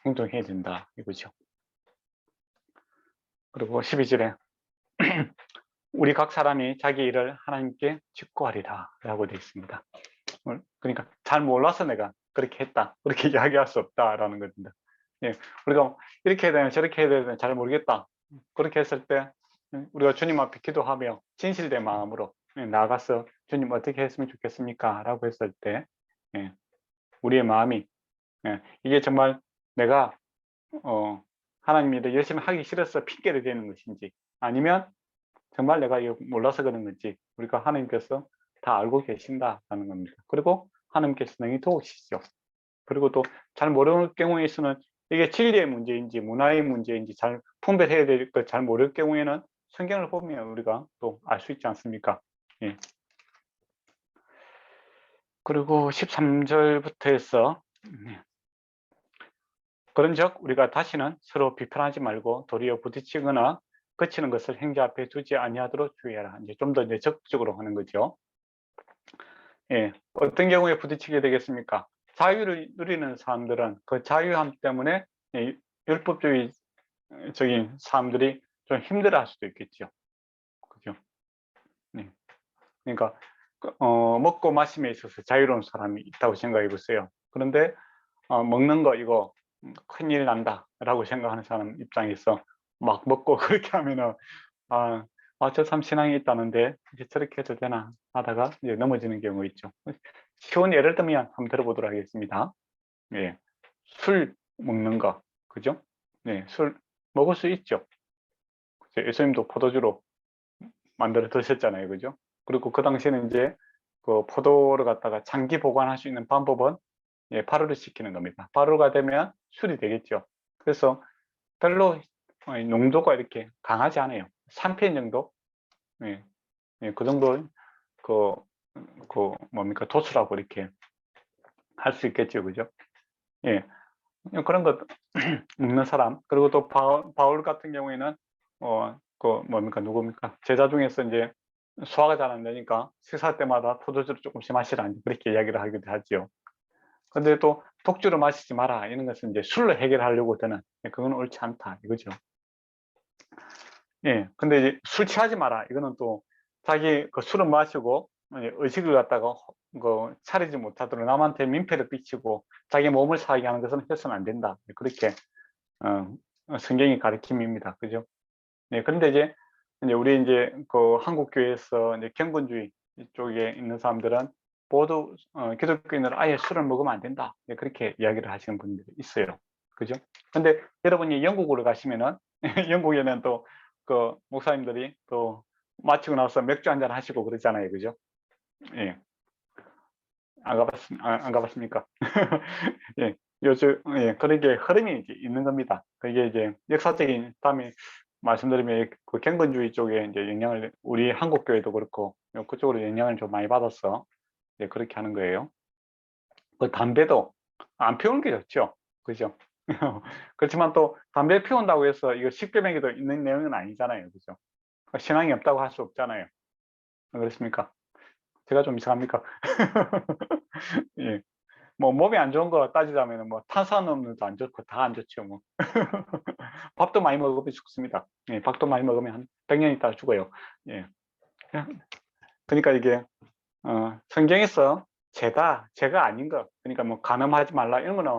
행동해야 된다 이거죠. 그리고 12절에 우리 각 사람이 자기 일을 하나님께 직고하리라 라고 되어 있습니다. 그러니까 잘 몰라서 내가 그렇게 했다, 그렇게 이야기할 수 없다라는 겁니다. 우리가 이렇게 해야 되나 저렇게 해야 되나 잘 모르겠다, 그렇게 했을 때 우리가 주님 앞에 기도하며 진실된 마음으로 나가서 주님 어떻게 했으면 좋겠습니까 라고 했을 때 우리의 마음이 이게 정말 내가 하나님 일을 열심히 하기 싫어서 핑계를 대는 것인지, 아니면 정말 내가 이거 몰라서 그런 건지 우리가 하나님께서 다 알고 계신다라는 겁니다. 그리고 하나님께서 능히 도우시죠. 그리고 또 잘 모르는 경우에 있어서는 이게 진리의 문제인지 문화의 문제인지 잘 분별해야 될 것 잘 모를 경우에는 성경을 보면 우리가 또 알 수 있지 않습니까? 그리고 13절부터 해서 그런즉 우리가 다시는 서로 비판하지 말고 도리어 부딪히거나 거치는 것을 행자 앞에 두지 아니하도록 주의하라. 이제 좀 더 이제 적극적으로 하는 거죠. 예, 어떤 경우에 부딪히게 되겠습니까? 자유를 누리는 사람들은 그 자유함 때문에 율법주의적인 사람들이 좀 힘들어할 수도 있겠죠. 그죠? 네. 그러니까 먹고 마심에 있어서 자유로운 사람이 있다고 생각해 보세요. 그런데 먹는 거 이거 큰일 난다라고 생각하는 사람 입장에서 막 먹고 그렇게 하면은 저 사람 신앙이 있다는데 이제 저렇게 해도 되나 하다가 이제 넘어지는 경우 있죠. 쉬운 예를 들면 한번 들어보도록 하겠습니다. 예, 술 먹는 거, 그죠? 네, 술 먹을 수 있죠. 예수님도 포도주로 만들어 드셨잖아요, 그죠? 그리고 그 당시에는 이제 그 포도를 갖다가 장기 보관할 수 있는 방법은 발효를 시키는 겁니다. 발효가 되면 술이 되겠죠. 그래서 별로 농도가 이렇게 강하지 않아요. 3편 정도? 예, 그 정도 뭡니까 도수라고 이렇게 할 수 있겠죠, 그죠? 예, 그런 것 먹는 사람. 그리고 또 바울 같은 경우에는 뭡니까 누굽니까 제자 중에서 이제 소화가 잘 안 되니까 식사 때마다 포도주를 조금씩 마시라 그렇게 이야기를 하기도 하죠. 근데 또 독주를 마시지 마라 이런 것은 이제 술로 해결하려고 드는 그건 옳지 않다 이거죠. 예, 근데 이제 술 취하지 마라 이거는 또 자기 그 술을 마시고 의식을 갖다가 차리지 못하도록 남한테 민폐를 끼치고 자기 몸을 상하게 하는 것은 해서는 안 된다 그렇게 성경의 가르침입니다. 그죠? 네, 그런데 이제 우리 이제 그 한국 교회에서 이제 경건주의 쪽에 있는 사람들은 모두 기독교인은 아예 술을 먹으면 안 된다. 네, 그렇게 이야기를 하시는 분들이 있어요. 그죠? 근데 여러분이 영국으로 가시면은 영국에는 또 그 목사님들이 또 마치고 나서 맥주 한잔 하시고 그러잖아요. 그죠? 예. 안 가봤습니까? 예. 요즘 그런 게 흐름이 이제 있는 겁니다. 그게 이제 역사적인 다음에 말씀드리면 그 경건주의 쪽에 이제 영향을 우리 한국 교회도 그렇고 그쪽으로 영향을 좀 많이 받아서 그렇게 하는 거예요. 그 담배도 안 피우는 게 좋죠. 그죠? 그렇지만 또 담배 피운다고 해서 이거 식별명에도 있는 내용은 아니잖아요. 그죠? 신앙이 없다고 할 수 없잖아요. 그렇습니까? 제가 좀 이상합니까? 예. 뭐 몸에 안 좋은 거 따지자면 뭐 탄수화물도 안 좋고 다 안 좋죠. 뭐 밥도 많이 먹으면 죽습니다. 예, 밥도 많이 먹으면 한 100년 있다가 죽어요. 예. 그러니까 이게 성경에서 죄가 아닌 거. 그러니까 뭐 간음하지 말라 이런 거는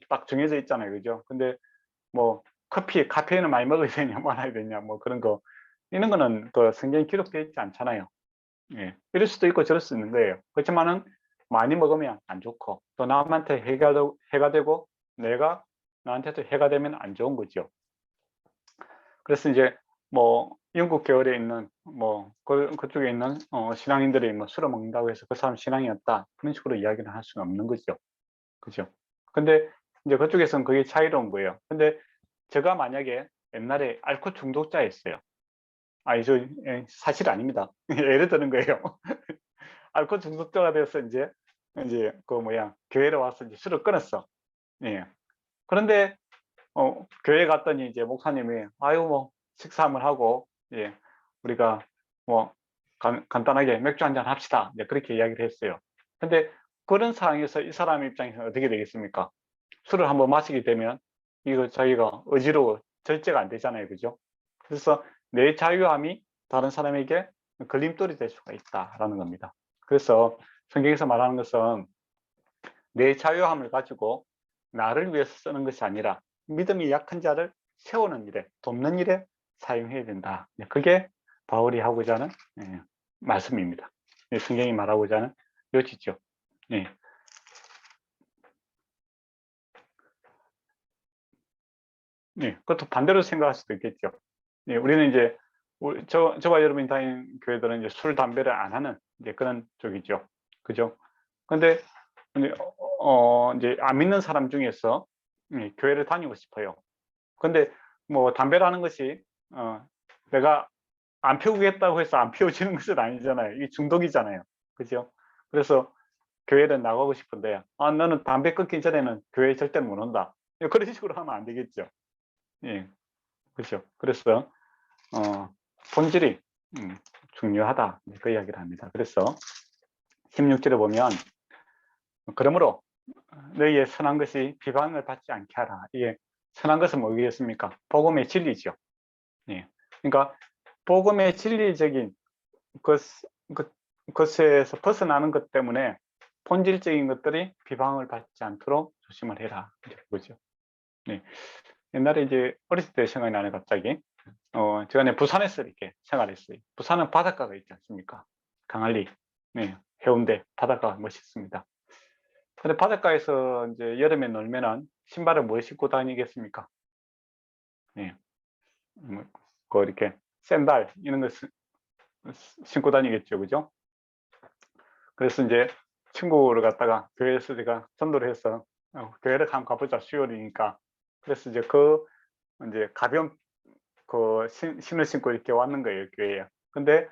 딱 정해져 있잖아요. 그죠? 근데 뭐 카페인을 많이 먹어야 되냐 말아야 되냐 뭐 그런 거 이런 거는 그 성경에 기록되어 있지 않잖아요. 예. 이럴 수도 있고 저럴 수 있는 거예요. 그렇지만은 많이 먹으면 안 좋고 또 남한테 해가 되고 내가 나한테도 해가 되면 안 좋은 거죠. 그래서 이제 뭐 영국 계열에 있는 뭐 그쪽에 있는 신앙인들이 뭐 술을 먹는다고 해서 그 사람 신앙이 없다 그런 식으로 이야기를 할 수는 없는 거죠. 그죠? 근데 이제 그쪽에서는 그게 차이로운 거예요. 근데 제가 만약에 옛날에 알코올 중독자였어요. 저 사실 아닙니다. 예를 드는 거예요. 알코올 중독자가 돼서 이제 그 뭐야 교회로 와서 이제 술을 끊었어. 예. 그런데 교회 갔더니 이제 목사님이 뭐 식사 한번 하고 우리가 뭐 간단하게 맥주 한잔 합시다. 이제 그렇게 이야기를 했어요. 근데 그런 상황에서 이 사람 입장에서 어떻게 되겠습니까? 술을 한번 마시게 되면 이거 자기가 의지로 절제가 안 되잖아요. 그죠? 그래서 내 자유함이 다른 사람에게 걸림돌이 될 수가 있다라는 겁니다. 그래서 성경에서 말하는 것은 내 자유함을 가지고 나를 위해서 쓰는 것이 아니라 믿음이 약한 자를 세우는 일에 돕는 일에 사용해야 된다. 그게 바울이 하고자 하는 말씀입니다. 성경이 말하고자 하는 요지죠. 그것도 반대로 생각할 수도 있겠죠. 우리는 이제 저와 여러분이 다니는 교회들은 이제 술, 담배를 안 하는 이제 그런 쪽이죠. 그죠? 근데 이제 안 믿는 사람 중에서 교회를 다니고 싶어요. 근데 뭐 담배라는 것이 내가 안 피우겠다고 해서 안 피워지는 것은 아니잖아요. 이게 중독이잖아요. 그죠? 그래서 교회를 나가고 싶은데 너는 담배 끊기 전에는 교회 절대 못 온다. 그런 식으로 하면 안 되겠죠. 예, 그렇죠. 그래서 본질이 중요하다. 그 이야기를 합니다. 그래서 16절에 보면 그러므로 너희의 선한 것이 비방을 받지 않게 하라. 이게 선한 것은 뭐겠습니까? 복음의 진리죠. 예. 그러니까 복음의 진리적인 것에서 벗어나는 것 때문에 본질적인 것들이 비방을 받지 않도록 조심을 해라. 그죠? 네. 옛날에 이제 어렸을 때 생각이 나네, 갑자기. 제가 부산에서 이렇게 생활했어요. 부산은 바닷가가 있지 않습니까? 강할리, 네, 해운대 바닷가가 멋있습니다. 근데 바닷가에서 이제 여름에 놀면은 신발을 뭐 신고 다니겠습니까? 네, 그 이렇게 샌들 이런 거 신고 다니겠죠, 그죠? 그래서 이제 친구를 갖다가 교회에서 제가 전도를 해서 교회를 한번 가보자, 수요일이니까. 그래서 이제 이제 가벼운 신을 신고 이렇게 왔는 거예요, 교회에. 근데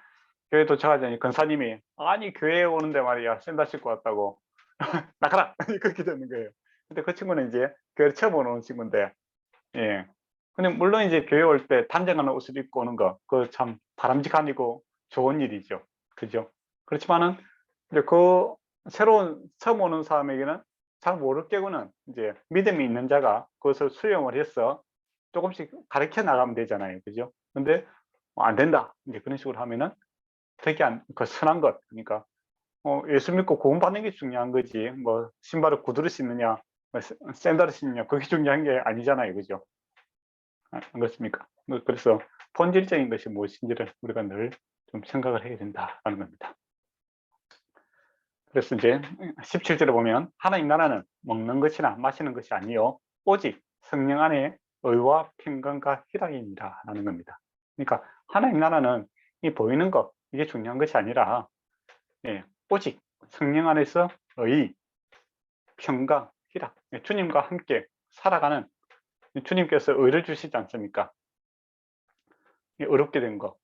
교회 도착하자니 권사님이 아니 교회에 오는데 말이야 샌들 신고 왔다고 나가라 그렇게 되는 거예요. 근데 그 친구는 이제 교회를 처음 오는 친구인데, 예. 근데 물론 이제 교회 올 때 단정하는 옷을 입고 오는 거, 그 참 바람직하고 좋은 일이죠. 그죠? 그렇지만은 이제 새로운 처음 오는 사람에게는 잘 모르겠고는 이제 믿음이 있는 자가 그것을 수용을 해서 조금씩 가르쳐 나가면 되잖아요. 그죠? 근데 안 된다. 이제 그런 식으로 하면은 되게 선한 것. 그러니까 예수 믿고 구원받는 게 중요한 거지. 뭐 신발을 구두를 신느냐, 뭐 샌들을 신느냐 그게 중요한 게 아니잖아요. 그죠? 안 그렇습니까? 그래서 본질적인 것이 무엇인지를 우리가 늘 좀 생각을 해야 된다라는 겁니다. 그래서 이제 17절에 보면 하나님 나라는 먹는 것이나 마시는 것이 아니요 오직 성령 안에 의와 평강과 희락입니다 라는 겁니다. 그러니까 하나님 나라는 이 보이는 것 이게 중요한 것이 아니라 오직 성령 안에서 의, 평강, 희락, 주님과 함께 살아가는, 주님께서 의를 주시지 않습니까? 어렵게 된 거,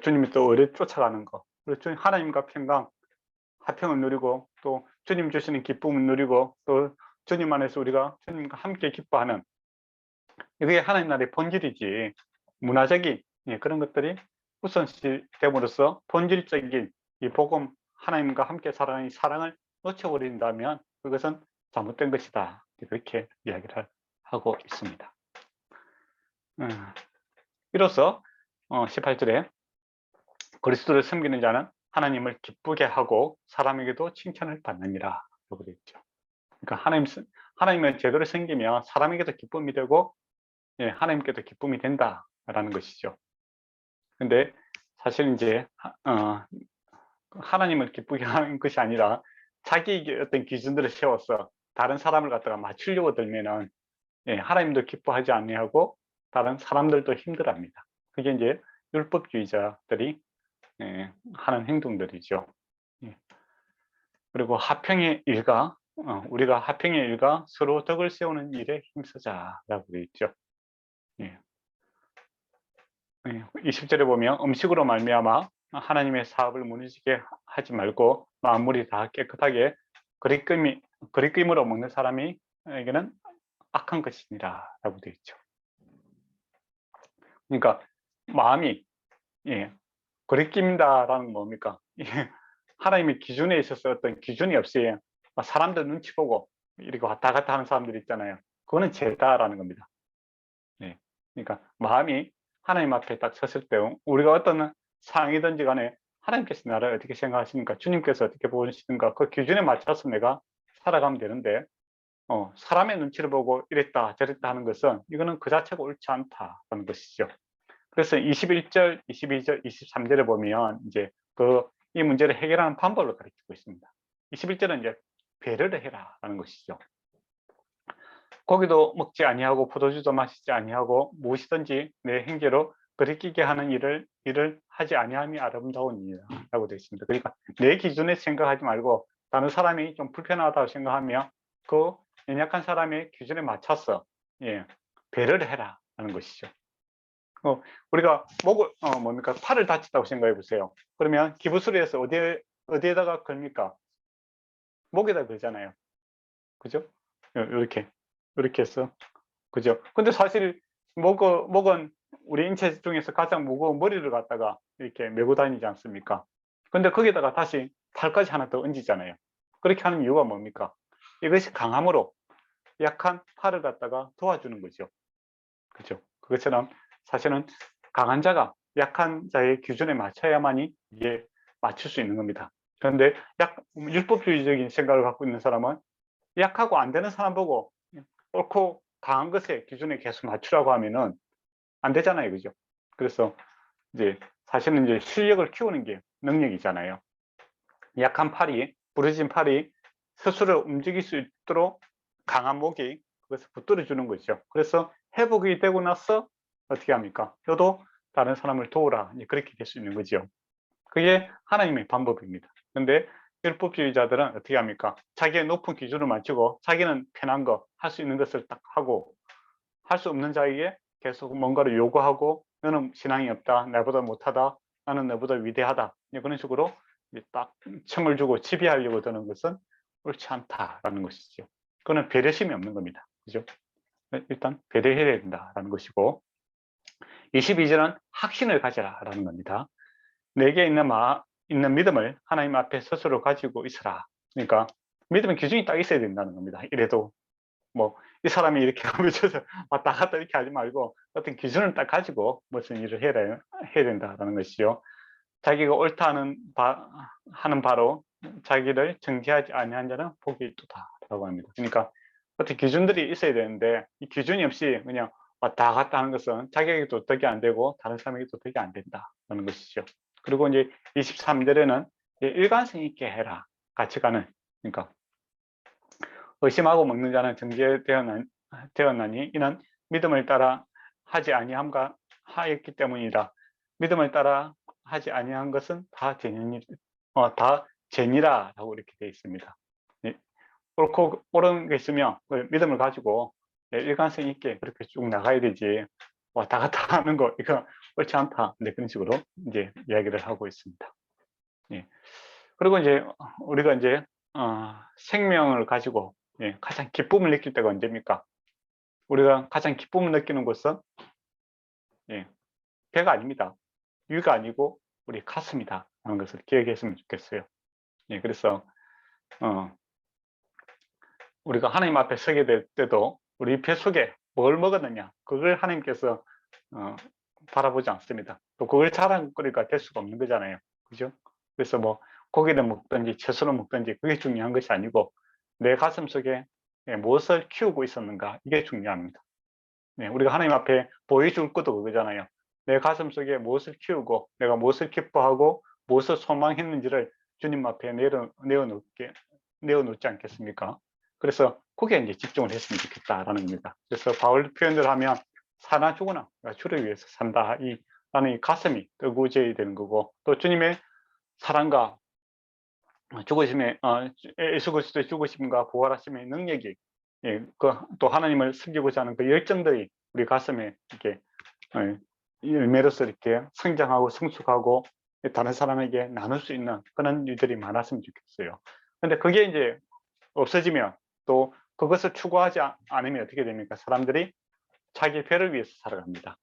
주님이 또 의를 쫓아가는 거, 그리고 하나님과 평강, 화평을 누리고 또 주님 주시는 기쁨을 누리고 또 주님 안에서 우리가 주님과 함께 기뻐하는, 이게 하나님 나라의 본질이지. 문화적인 그런 것들이 우선시 됨으로써 본질적인 이 복음, 하나님과 함께 살아가는 이 사랑을 놓쳐버린다면 그것은 잘못된 것이다. 이렇게 이야기를 하고 있습니다. 이로써 18절에 그리스도를 섬기는 자는 하나님을 기쁘게 하고 사람에게도 칭찬을 받느니라 라고 되어 있죠. 그러니까 하나님을 제대로 섬기면 사람에게도 기쁨이 되고 하나님께도 기쁨이 된다라는 것이죠. 근데 사실 이제 하나님을 기쁘게 하는 것이 아니라 자기 어떤 기준들을 세워서 다른 사람을 갖다가 맞추려고 들면은 하나님도 기뻐하지 아니하고 다른 사람들도 힘들어합니다. 그게 이제 율법주의자들이 하는 행동들이죠. 그리고 화평의 일과 우리가 화평의 일과 서로 덕을 세우는 일에 힘쓰자라고 되어 있죠. 20절에 보면 음식으로 말미암아 하나님의 사업을 무너지게 하지 말고 만물이 다 깨끗하게 거리낌으로 먹는 사람에게는 악한 것이니라 라고 되어 있죠. 그러니까 마음이 거리낀다라는 건 뭡니까? 하나님의 기준에 있어서 어떤 기준이 없이 사람들 눈치 보고 이렇게 왔다 갔다 하는 사람들 있잖아요. 그거는 죄다라는 겁니다. 그러니까 마음이 하나님 앞에 딱 섰을 때 우리가 어떤 상황이든지 간에 하나님께서 나를 어떻게 생각하십니까? 주님께서 어떻게 보시는가? 그 기준에 맞춰서 내가 살아가면 되는데 사람의 눈치를 보고 이랬다 저랬다 하는 것은 이거는 그 자체가 옳지 않다는 것이죠. 그래서 21절, 22절, 23절에 보면 이제 이 문제를 해결하는 방법을 가르치고 있습니다. 21절은 이제 배려를 해라라는 것이죠. 고기도 먹지 아니하고 포도주도 마시지 아니하고 무엇이든지 내 행제로 거리끼게 하는 일을 하지 아니함이 아름다운 일이라고 되어 있습니다. 그러니까 내 기준에 생각하지 말고 다른 사람이 좀 불편하다고 생각하며 그 연약한 사람의 기준에 맞춰서 배려를 해라라는 것이죠. 우리가 뭡니까? 팔을 다쳤다고 생각해 보세요. 그러면 기부스리에서 어디에다가 걸립니까? 목에다 걸잖아요. 그죠? 이렇게 해서. 그죠? 근데 사실 목은 우리 인체 중에서 가장 무거운 머리를 갖다가 이렇게 메고 다니지 않습니까? 근데 거기다가 다시 팔까지 하나 더 얹잖아요. 그렇게 하는 이유가 뭡니까? 이것이 강함으로 약한 팔을 갖다가 도와주는 거죠. 그죠? 그것처럼 사실은 강한 자가 약한 자의 기준에 맞춰야만이 이게 맞출 수 있는 겁니다. 그런데 율법주의적인 생각을 갖고 있는 사람은 약하고 안 되는 사람 보고 옳고 강한 것에 기준에 계속 맞추라고 하면은 안 되잖아요. 그죠? 그래서 이제 사실은 이제 실력을 키우는 게 능력이잖아요. 약한 팔이, 부러진 팔이 스스로 움직일 수 있도록 강한 목이 그것을 붙들어 주는 거죠. 그래서 회복이 되고 나서 어떻게 합니까? 저도 다른 사람을 도우라. 그렇게 될 수 있는 거죠. 그게 하나님의 방법입니다. 근데 율법주의자들은 어떻게 합니까? 자기의 높은 기준을 맞추고 자기는 편한 거, 할 수 있는 것을 딱 하고 할 수 없는 자에게 계속 뭔가를 요구하고 너는 신앙이 없다, 나보다 못하다, 나는 너보다 위대하다, 그런 식으로 딱 청을 주고 지배하려고 드는 것은 옳지 않다라는 것이죠. 그거는 배려심이 없는 겁니다. 그죠? 일단 배려해야 된다라는 것이고, 22절은 확신을 가져라라는 겁니다. 내게 있는 믿음을 하나님 앞에 스스로 가지고 있어라. 그러니까 믿음의 기준이 딱 있어야 된다는 겁니다. 이래도 뭐 이 사람이 이렇게 하면 서 왔다 갔다 이렇게 하지 말고 어떤 기준을 딱 가지고 무슨 일을 해야 된다는 것이죠. 자기가 옳다 하는 바로 자기를 정죄하지 아니한 자는 복이 있도다라고 합니다. 그러니까 어떤 기준들이 있어야 되는데 이 기준이 없이 그냥 왔다 갔다 하는 것은 자기에게도 덕이 안 되고 다른 사람에게도 덕이 안 된다는 것이죠. 그리고 이제 23절에는 일관성 있게 해라. 같이 가는. 그러니까 의심하고 먹는 자는 정죄되었나니 이는 믿음을 따라 하지 아니함과 하였기 때문이라. 믿음을 따라 하지 아니한 것은 다 죄니라라고 이렇게 되어 있습니다. 옳고 옳은 게 있으면 그 믿음을 가지고 일관성 있게 그렇게 쭉 나가야 되지. 왔다 갔다 하는 거 이거 옳지 않다. 그런 식으로 이제 이야기를 하고 있습니다. 예. 그리고 이제 우리가 이제 생명을 가지고 가장 기쁨을 느낄 때가 언제입니까? 우리가 가장 기쁨을 느끼는 곳은 배가 아닙니다. 위가 아니고 우리 가슴이다 하는 것을 기억했으면 좋겠어요. 그래서 우리가 하나님 앞에 서게 될 때도 우리 배 속에 뭘 먹었느냐 그걸 하나님께서 바라보지 않습니다. 또 그걸 자랑거리가 될 수가 없는 거잖아요. 그죠? 그래서 뭐 고기를 먹든지 채소를 먹든지 그게 중요한 것이 아니고 내 가슴 속에 무엇을 키우고 있었는가 이게 중요합니다. 우리가 하나님 앞에 보여줄 것도 그거잖아요. 내 가슴 속에 무엇을 키우고 내가 무엇을 기뻐하고 무엇을 소망했는지를 주님 앞에 내어놓지 않겠습니까? 그래서 거기에 이제 집중을 했으면 좋겠다라는 겁니다. 그래서 바울 표현을 하면 사나 죽으나 주를 위해서 산다. 나는 이 가슴이 뜨거워져야 되는 거고 또 주님의 사랑과 죽으심의 예수 그리스도의 죽으심과 부활하심의 능력이 또 하나님을 섬기고자 하는 그 열정들이 우리 가슴에 이렇게 열매로서 이렇게 성장하고 성숙하고 다른 사람에게 나눌 수 있는 그런 일들이 많았으면 좋겠어요. 근데 그게 이제 없어지면 또 그것을 추구하지 않으면 어떻게 됩니까? 사람들이 자기 배를 위해서 살아갑니다.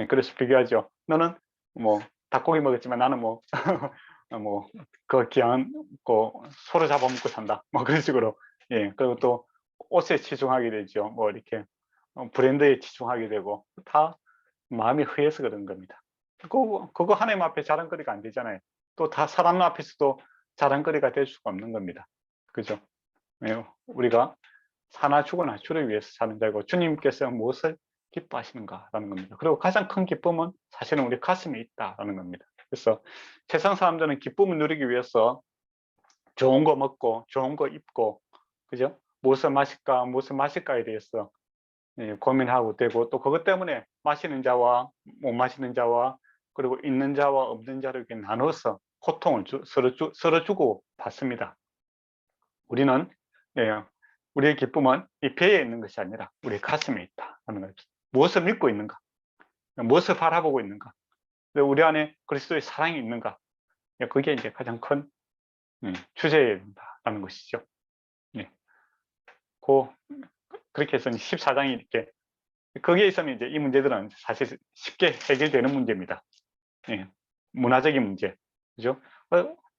그래서 비교하죠. 너는 뭐 닭고기 먹었지만 나는 뭐 그 귀한 거 소를 잡아먹고 산다. 뭐 그런 식으로. 그리고 또 옷에 치중하게 되죠. 뭐 이렇게 브랜드에 치중하게 되고 다 마음이 흐해서 그런 겁니다. 그거 하나님 앞에 자랑거리가 안 되잖아요. 또 다 사람 앞에서도 자랑거리가 될 수가 없는 겁니다. 그죠? 우리가 사나 죽으나 주를 위해서 사는 자고 주님께서 무엇을 기뻐하시는가라는 겁니다. 그리고 가장 큰 기쁨은 사실은 우리 가슴에 있다라는 겁니다. 그래서 세상 사람들은 기쁨을 누리기 위해서 좋은 거 먹고 좋은 거 입고 그죠? 무엇을 마실까에 대해서 고민하고 되고 또 그것 때문에 마시는 자와 못 마시는 자와 그리고 있는 자와 없는 자를 이렇게 나눠서 고통을 서로 주고 받습니다. 우리는 우리의 기쁨은 이 배에 있는 것이 아니라 우리 가슴에 있다는 거죠. 무엇을 믿고 있는가? 무엇을 바라보고 있는가? 우리 안에 그리스도의 사랑이 있는가? 그게 이제 가장 큰 주제라는 것이죠. 그렇게 해서 14장이 이렇게 거기에 있으면 이제 이 문제들은 사실 쉽게 해결되는 문제입니다. 예, 문화적인 문제, 그죠?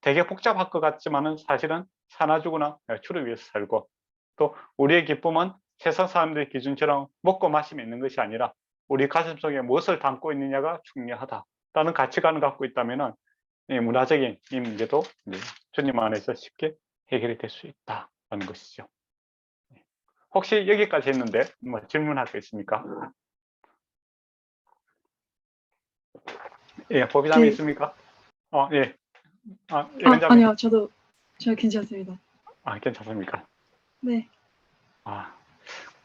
되게 복잡할 것 같지만은 사실은 사나 죽으나 주를 위해서 살고, 또 우리의 기쁨은 세상 사람들의 기준처럼 먹고 마시면 있는 것이 아니라 우리 가슴속에 무엇을 담고 있느냐가 중요하다라는 가치관을 갖고 있다면은 이 문화적인 이 문제도 주님 안에서 쉽게 해결이 될 수 있다는 것이죠. 혹시 여기까지 했는데 뭐 질문할 거 있습니까? 예, 보비담이 네. 있습니까? 예. 예근자매. 아니요. 저 괜찮습니다. 괜찮습니까? 네.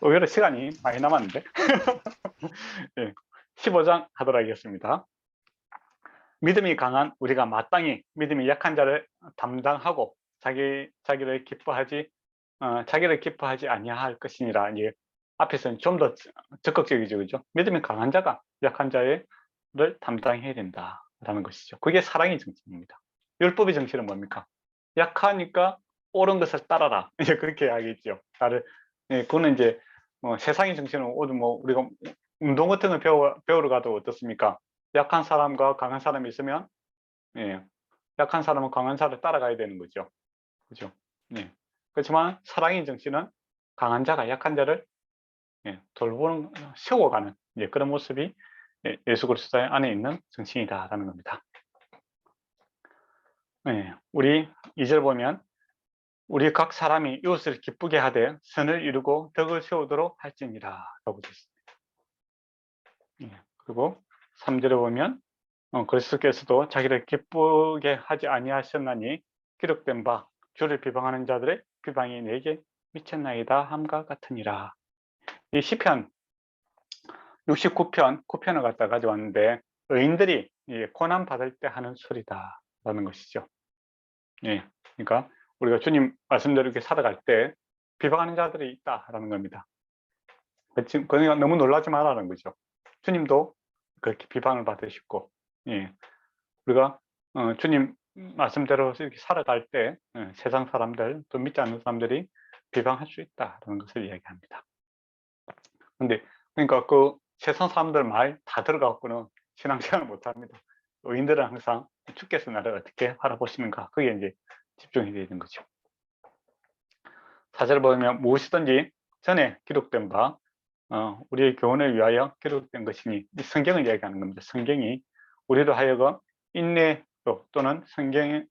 의외로 시간이 많이 남았는데. 예, 15장 하도록 하겠습니다. 믿음이 강한 우리가 마땅히 믿음이 약한 자를 담당하고 자기를 기뻐하지 아니할 것이니라. 이제 앞에서는 좀 더 적극적이죠, 그죠? 믿음이 강한 자가 약한 자를 담당해야 된다라는 것이죠. 그게 사랑의 정신입니다. 율법의 정신은 뭡니까? 약하니까 옳은 것을 따라라. 이제 그렇게 하겠죠. 그거는 이제 세상의 정신은 우리가 운동 같은 걸 배우러 가도 어떻습니까? 약한 사람과 강한 사람이 있으면, 예, 약한 사람은 강한 사람을 따라가야 되는 거죠. 그죠? 예. 그렇지만 사랑의 정신은 강한 자가 약한 자를 돌보는, 세워가는 그런 모습이 예수 그리스도 안에 있는 정신이다라는 겁니다. 우리 2절 보면 우리 각 사람이 이웃을 기쁘게 하되 선을 이루고 덕을 세우도록 할지니라 라고 되어 있습니다. 그리고 3절에 보면 그리스도께서도 자기를 기쁘게 하지 아니하셨나니 기록된 바 주를 비방하는 자들의 비방이 내게 미쳤나이다 함과 같으니라. 이 시편 69편 9편을 갖다 가져왔는데 의인들이 고난 받을 때 하는 소리다라는 것이죠. 그러니까 우리가 주님 말씀대로 이렇게 살아갈 때 비방하는 자들이 있다라는 겁니다. 그러니까 너무 놀라지 말라는 거죠. 주님도 그렇게 비방을 받으시고, 우리가 주님 말씀대로 이렇게 살아갈 때 세상 사람들, 또 믿지 않는 사람들이 비방할 수 있다라는 것을 이야기합니다. 근데 그러니까 그 세상 사람들 말 다 들어가고는 신앙생활을 못합니다. 의인들은 항상 주께서 나를 어떻게 바라보시는가, 그게 이제 집중이 되는 거죠. 4절 보면 무엇이든지 전에 기록된 바 우리의 교훈을 위하여 기록된 것이니, 성경을 이야기하는 겁니다. 성경이 우리로 하여금 인내로 또는 성경의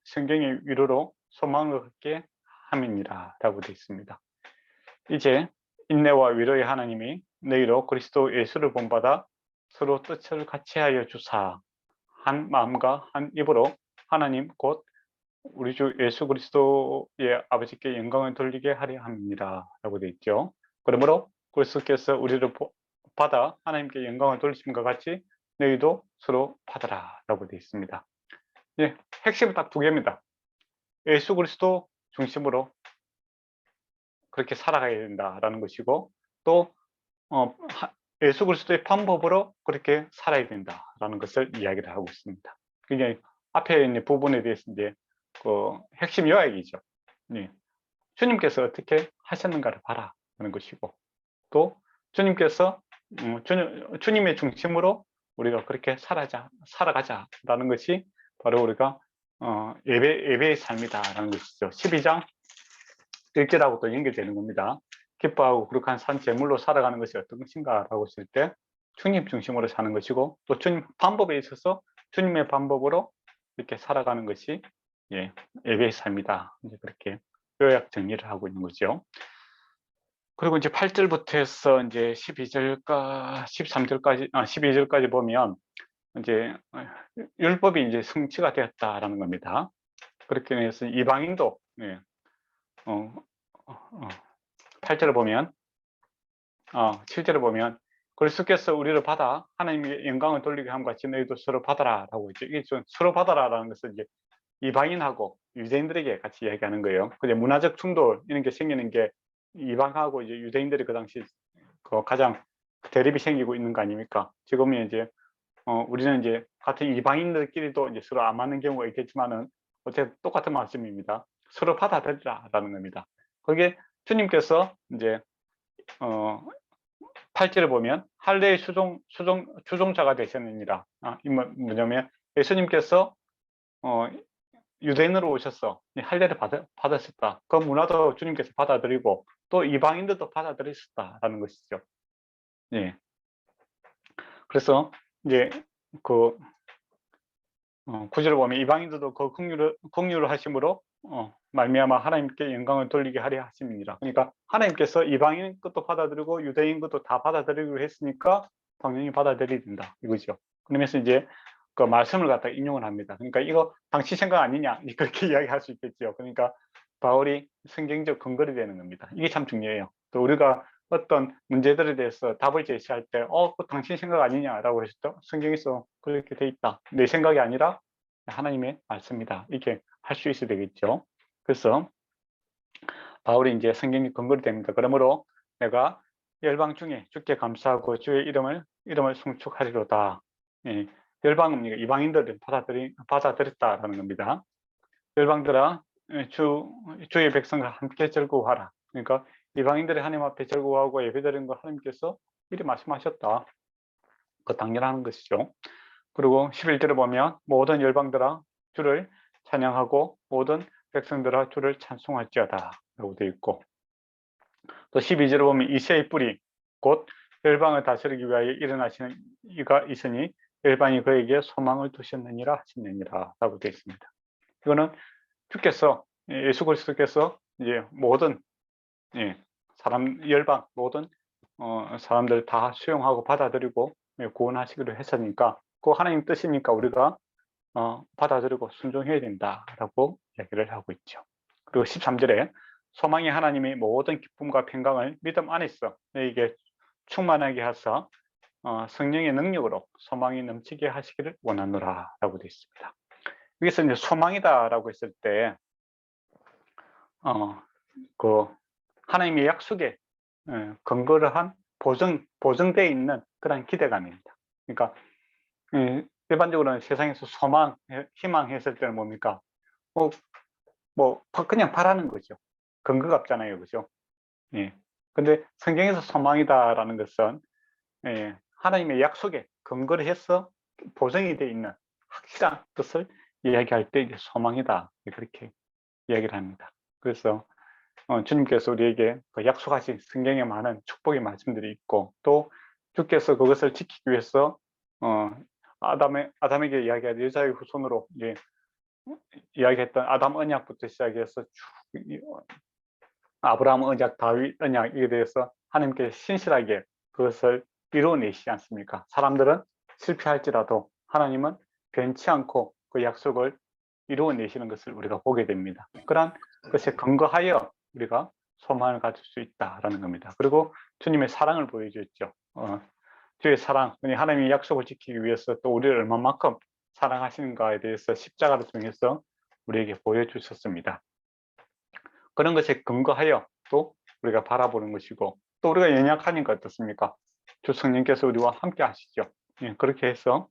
위로로 소망을 갖게 함이니라 라고 되어 있습니다. 이제 인내와 위로의 하나님이 너희로 그리스도 예수를 본받아 서로 뜻을 같이 하여 주사 한 마음과 한 입으로 하나님 곧 우리 주 예수 그리스도의 아버지께 영광을 돌리게 하려 합니다 라고 되어 있죠. 그러므로 그리스도께서 우리를 받아 하나님께 영광을 돌리심과 같이 너희도 서로 받아라 라고 되어 있습니다. 핵심은 딱 두 개입니다. 예수 그리스도 중심으로 그렇게 살아가야 된다라는 것이고, 또 예수 그리스도의 방법으로 그렇게 살아야 된다라는 것을 이야기를 하고 있습니다. 그게 앞에 있는 부분에 대해서 이제 그 핵심 요약이죠. 주님께서 어떻게 하셨는가를 봐라라는 것이고, 또 주님께서 주님의 중심으로 우리가 그렇게 살아가자라는 것이 바로 우리가 예배의 삶이다라는 것이죠. 12장 1절하고 또 연결되는 겁니다. 기뻐하고 거룩한 산 제물로 살아가는 것이 어떤 것인가라고 했을 때 주님 중심으로 사는 것이고, 또 주님 방법에 있어서 주님의 방법으로 이렇게 살아가는 것이 예배의 삶이다. 이제 그렇게 요약 정리를 하고 있는 거죠. 그리고 이제 8절부터 해서 이제 12절까지 보면 이제 율법이 이제 성취가 되었다라는 겁니다. 그렇게 해서 이방인도 8절을 보면 7절을 보면 그리스도께서 우리를 받아 하나님의 영광을 돌리게 함과 같이 너희도 서로 받아라라고 있죠. 이게 좀 서로 받아라라는 것은 이제 이방인하고 유대인들에게 같이 이야기하는 거예요. 근데 문화적 충돌 이런 게 생기는 게 이방하고 이제 유대인들이 그 당시 가장 대립이 생기고 있는 거 아닙니까? 지금은 이제 우리는 이제 같은 이방인들끼리도 이제 서로 안 맞는 경우가 있겠지만은 어쨌든 똑같은 말씀입니다. 서로 받아들이라라는 겁니다. 그게 주님께서 이제 8절을 보면 할례의 주종자가 되셨느니라. 이 뭐냐면 예수님께서 유대인으로 오셔서 할례를 받으셨다. 그 문화도 주님께서 받아들이고 또 이방인들도 받아들이셨다라는 것이죠. 예. 그래서 이제 그 9절을 보면 이방인들도 그 긍휼을 하심으로 말미암아 하나님께 영광을 돌리게 하려 하심이니라. 그러니까 하나님께서 이방인 것도 받아들이고 유대인 것도 다 받아들이기로 했으니까 당연히 받아들여야 된다 이거죠. 그러면서 이제 그 말씀을 갖다 인용을 합니다. 그러니까 이거 당신 생각 아니냐 그렇게 이야기할 수 있겠죠. 그러니까 바울이 성경적 근거리 되는 겁니다. 이게 참 중요해요. 또 우리가 어떤 문제들에 대해서 답을 제시할 때 그거 당신 생각 아니냐라고 하셨죠. 성경에서 그렇게 돼 있다. 내 생각이 아니라 하나님의 말씀이다. 이렇게 할 수 있어야 되겠죠. 그래서 바울이 이제 성경이 근거리 됩니다. 그러므로 내가 열방 중에 주께 감사하고 주의 이름을 송축하리로다. 예, 열방은 이방인들을 받아들였다라는 겁니다. 열방들아 주의 백성과 함께 즐거워하라. 그러니까 이방인들이 하나님 앞에 즐거워하고 예배드리는 거 하나님께서 미리 말씀하셨다. 그 당연한 것이죠. 그리고 11절을 보면 모든 열방들아 주를 찬양하고 모든 백성들아 주를 찬송할지어다 라고 되어 있고, 또 12절을 보면 이새의 뿌리 곧 열방을 다스리기 위하여 일어나시는 이가 있으니 열방이 그에게 소망을 두셨느니라 하시느니라 라고 되어 있습니다. 이거는 주께서 예수 그리스도께서 이제 모든 열방 모든 사람들 다 수용하고 받아들이고 구원하시기로 했으니까 그 하나님 뜻이니까 우리가 받아들이고 순종해야 된다라고 이야기를 하고 있죠. 그리고 13절에 소망이 하나님의 모든 기쁨과 평강을 믿음 안에서 너에게 충만하게 하사 성령의 능력으로 소망이 넘치게 하시기를 원하노라 라고 되어 있습니다. 여기서 이제 소망이다라고 했을 때 그 하나님의 약속에 근거를 한 보증되어 있는 그런 기대감입니다. 그러니까 일반적으로는 세상에서 소망, 희망했을 때는 뭡니까? 그냥 바라는 거죠. 근거가 없잖아요, 그죠? 예. 근데 성경에서 소망이다라는 것은 하나님의 약속에 근거를 해서 보증이 되어 있는 확실한 것을 이야기할 때 이제 소망이다 그렇게 이야기를 합니다. 그래서 주님께서 우리에게 그 약속하신 성경에 많은 축복의 말씀들이 있고 또 주께서 그것을 지키기 위해서 아담에게 이야기한 여자의 후손으로 이제 이야기했던 아담 언약부터 시작해서 쭉 아브라함 언약, 다윗 언약에 대해서 하나님께 신실하게 그것을 이루어내시지 않습니까? 사람들은 실패할지라도 하나님은 변치 않고 그 약속을 이루어내시는 것을 우리가 보게 됩니다. 그러한 것에 근거하여 우리가 소망을 가질 수 있다라는 겁니다. 그리고 주님의 사랑을 보여주었죠. 주의 사랑, 하나님의 약속을 지키기 위해서 또 우리를 얼마만큼 사랑하시는가에 대해서 십자가를 통해서 우리에게 보여주셨습니다. 그런 것에 근거하여 또 우리가 바라보는 것이고 또 우리가 연약하니까 어떻습니까? 주 성령께서 우리와 함께 하시죠. 그렇게 해서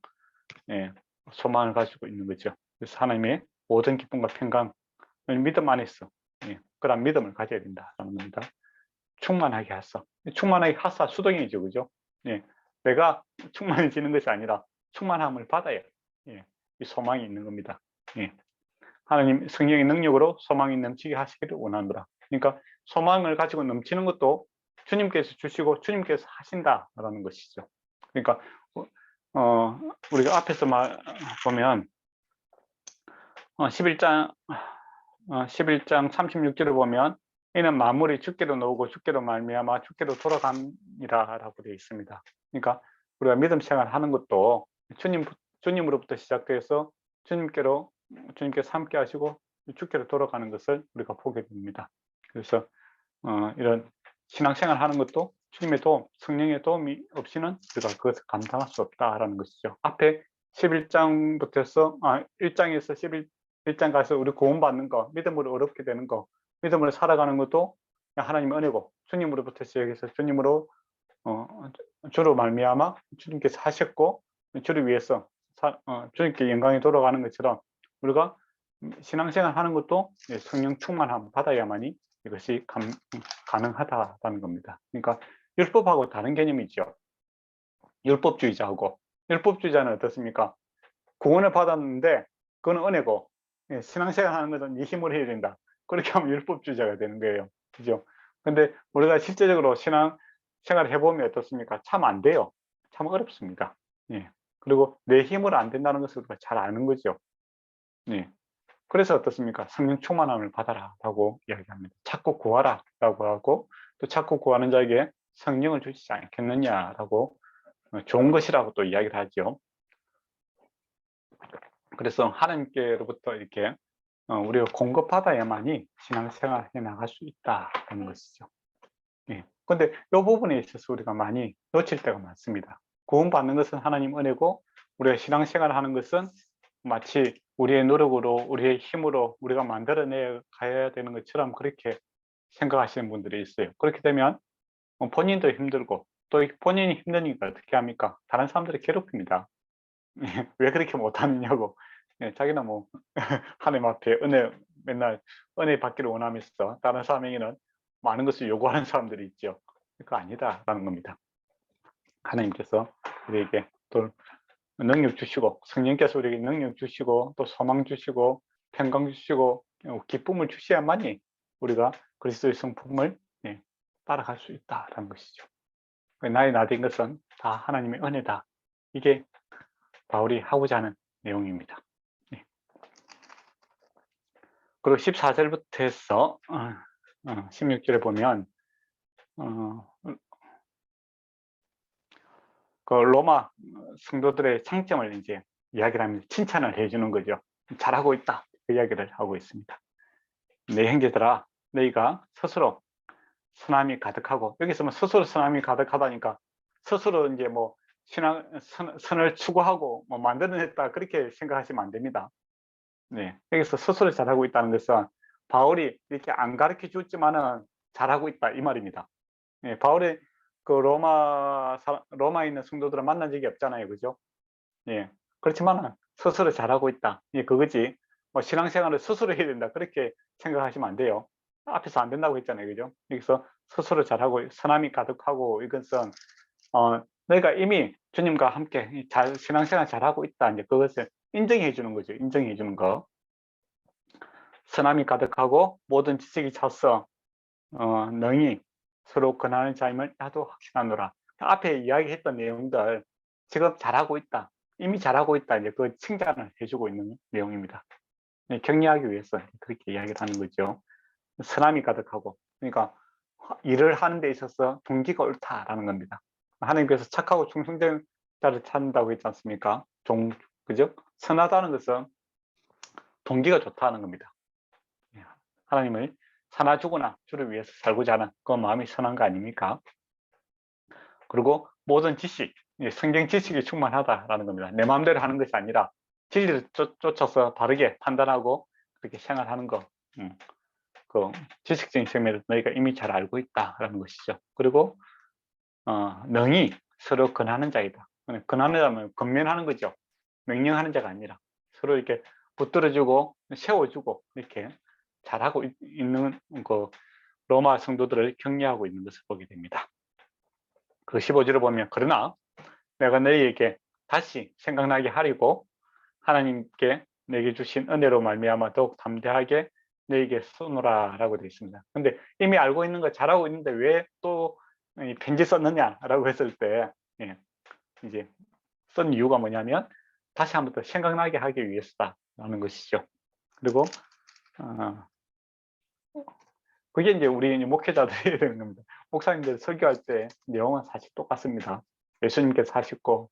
소망을 가지고 있는 거죠. 그래서 하나님의 모든 기쁨과 평강을 믿음 안에서 그런 믿음을 가져야 된다라는 겁니다. 충만하게 하사. 충만하게 하사 수동이죠, 그죠? 내가 충만해지는 것이 아니라 충만함을 받아야 이 소망이 있는 겁니다. 하나님 성령의 능력으로 소망이 넘치게 하시기를 원하노라. 그러니까 소망을 가지고 넘치는 것도 주님께서 주시고 주님께서 하신다라는 것이죠. 그러니까 우리가 앞에서 보면 11장 36절을 보면 이는 만물이 주께로 나오고 주께로 말미암아 주께로 돌아갑니다라고 되어 있습니다. 그러니까 우리가 믿음 생활하는 것도 주님으로부터 시작돼서 주님께서 함께 하시고 주께로 돌아가는 것을 우리가 보게 됩니다. 그래서 이런 신앙생활 하는 것도 주님의 도움, 성령의 도움이 없이는 우리가 그것을 감당할 수 없다라는 것이죠. 앞에 11장부터 해서 1장에서 11장 가서 우리 구원받는 거, 믿음으로 어렵게 되는 거, 믿음으로 살아가는 것도 하나님의 은혜고 주님으로부터 시작해서 주님으로 주로 말미암아 주님께서 하셨고 주를 위해서 주님께 영광이 돌아가는 것처럼 우리가 신앙생활 하는 것도 성령 충만함 받아야만이 이것이 가능하다는 겁니다. 그러니까 율법하고 다른 개념이죠. 율법주의자는 어떻습니까? 구원을 받았는데 그건 은혜고, 신앙생활 하는 것은 네 힘으로 해야 된다. 그렇게 하면 율법주의자가 되는 거예요. 그죠? 근데 우리가 실제적으로 신앙생활을 해보면 어떻습니까? 참 안 돼요. 참 어렵습니다. 예. 그리고 내 힘으로 안 된다는 것을 우리가 잘 아는 거죠. 예. 그래서 어떻습니까? 성령 충만함을 받아라 라고 이야기합니다. 찾고 구하라 라고 하고, 또 찾고 구하는 자에게 성령을 주시지 않겠느냐라고, 좋은 것이라고 또 이야기를 하죠. 그래서 하나님께로부터 이렇게 우리가 공급받아야만이 신앙생활 해 나갈 수 있다는 것이죠. 예. 근데 이 부분에 있어서 우리가 많이 놓칠 때가 많습니다. 구원받는 것은 하나님 은혜고, 우리가 신앙생활을 하는 것은 마치 우리의 노력으로, 우리의 힘으로 우리가 만들어내 가야 되는 것처럼 그렇게 생각하시는 분들이 있어요. 그렇게 되면 본인도 힘들고, 또 본인이 힘드니까 어떻게 합니까? 다른 사람들을 괴롭힙니다. 왜 그렇게 못하느냐고. 자기는 뭐 하나님 앞에 맨날 은혜 받기를 원하면서 다른 사람에게는 많은 것을 요구하는 사람들이 있죠. 그거 아니다라는 겁니다. 하나님께서 우리에게 또 능력 주시고, 성령께서 우리에게 능력 주시고, 또 소망 주시고, 평강 주시고, 기쁨을 주셔야만이 우리가 그리스도의 성품을 따라갈 수 있다라는 것이죠. 나의 나된 것은 다 하나님의 은혜다. 이게 바울이 하고자 하는 내용입니다. 그리고 14절부터 해서 16절에 보면 그 로마 성도들의 장점을 이제 이야기를 하면서 칭찬을 해주는 거죠. 잘하고 있다, 그 이야기를 하고 있습니다. 내 형제들아, 너희가 스스로 선함이 가득하고, 여기서 뭐 스스로 선함이 가득하다니까 스스로 이제 뭐 선을 추구하고 뭐 만들어냈다, 그렇게 생각하시면 안 됩니다. 네, 여기서 스스로 잘하고 있다는 것은 바울이 이렇게 안 가르쳐 줬지만은 잘하고 있다, 이 말입니다. 네, 바울이 그 로마에 있는 성도들을 만난 적이 없잖아요, 그죠? 예, 그렇지만 스스로 잘하고 있다, 예, 그거지. 뭐 신앙생활을 스스로 해야 된다, 그렇게 생각하시면 안 돼요. 앞에서 안 된다고 했잖아요, 그죠? 여기서 스스로 잘하고 선함이 가득하고, 이것은 너희가 이미 주님과 함께 신앙생활 잘하고 있다, 이제 그것을 인정해 주는 거죠. 인정해 주는 거. 선함이 가득하고 모든 지식이 차서 능히 서로 권하는 자임을 나도 확신하노라. 앞에 이야기했던 내용들 지금 잘하고 있다, 이미 잘하고 있다, 이제 그 칭찬을 해주고 있는 내용입니다. 격려하기 위해서 그렇게 이야기를 하는 거죠. 선함이 가득하고, 그러니까 일을 하는 데 있어서 동기가 옳다라는 겁니다. 하나님께서 착하고 충성된 자를 찾는다고 했지 않습니까? 그죠? 선하다는 것은 동기가 좋다는 겁니다. 하나님을 사나 죽으나 주를 위해서 살고자 하는 그 마음이 선한 거 아닙니까? 그리고 모든 지식, 성경 지식이 충만하다라는 겁니다. 내 마음대로 하는 것이 아니라 진리를 쫓아서 바르게 판단하고 그렇게 생활하는 거, 그 지식적인 측면에서 너희가 이미 잘 알고 있다라는 것이죠. 그리고 능히 서로 권하는 자이다. 권하는 자면 권면하는 거죠. 명령하는 자가 아니라 서로 이렇게 붙들어주고 세워주고 이렇게 잘하고 있는 그 로마 성도들을 격려하고 있는 것을 보게 됩니다. 그 15절을 보면, 그러나 내가 너희에게 다시 생각나게 하려고 하나님께 내게 주신 은혜로 말미암아 더욱 담대하게 너희에게 쓰노라 라고 되어 있습니다. 근데 이미 알고 있는 거 잘하고 있는데 왜 또 편지 썼느냐 라고 했을 때, 이제 쓴 이유가 뭐냐면 다시 한번 더 생각나게 하기 위해서다라는 것이죠. 그리고 그게 이제 우리 목회자들이 해야 되는 겁니다. 목사님들 설교할 때 내용은 사실 똑같습니다. 예수님께서 하셨고,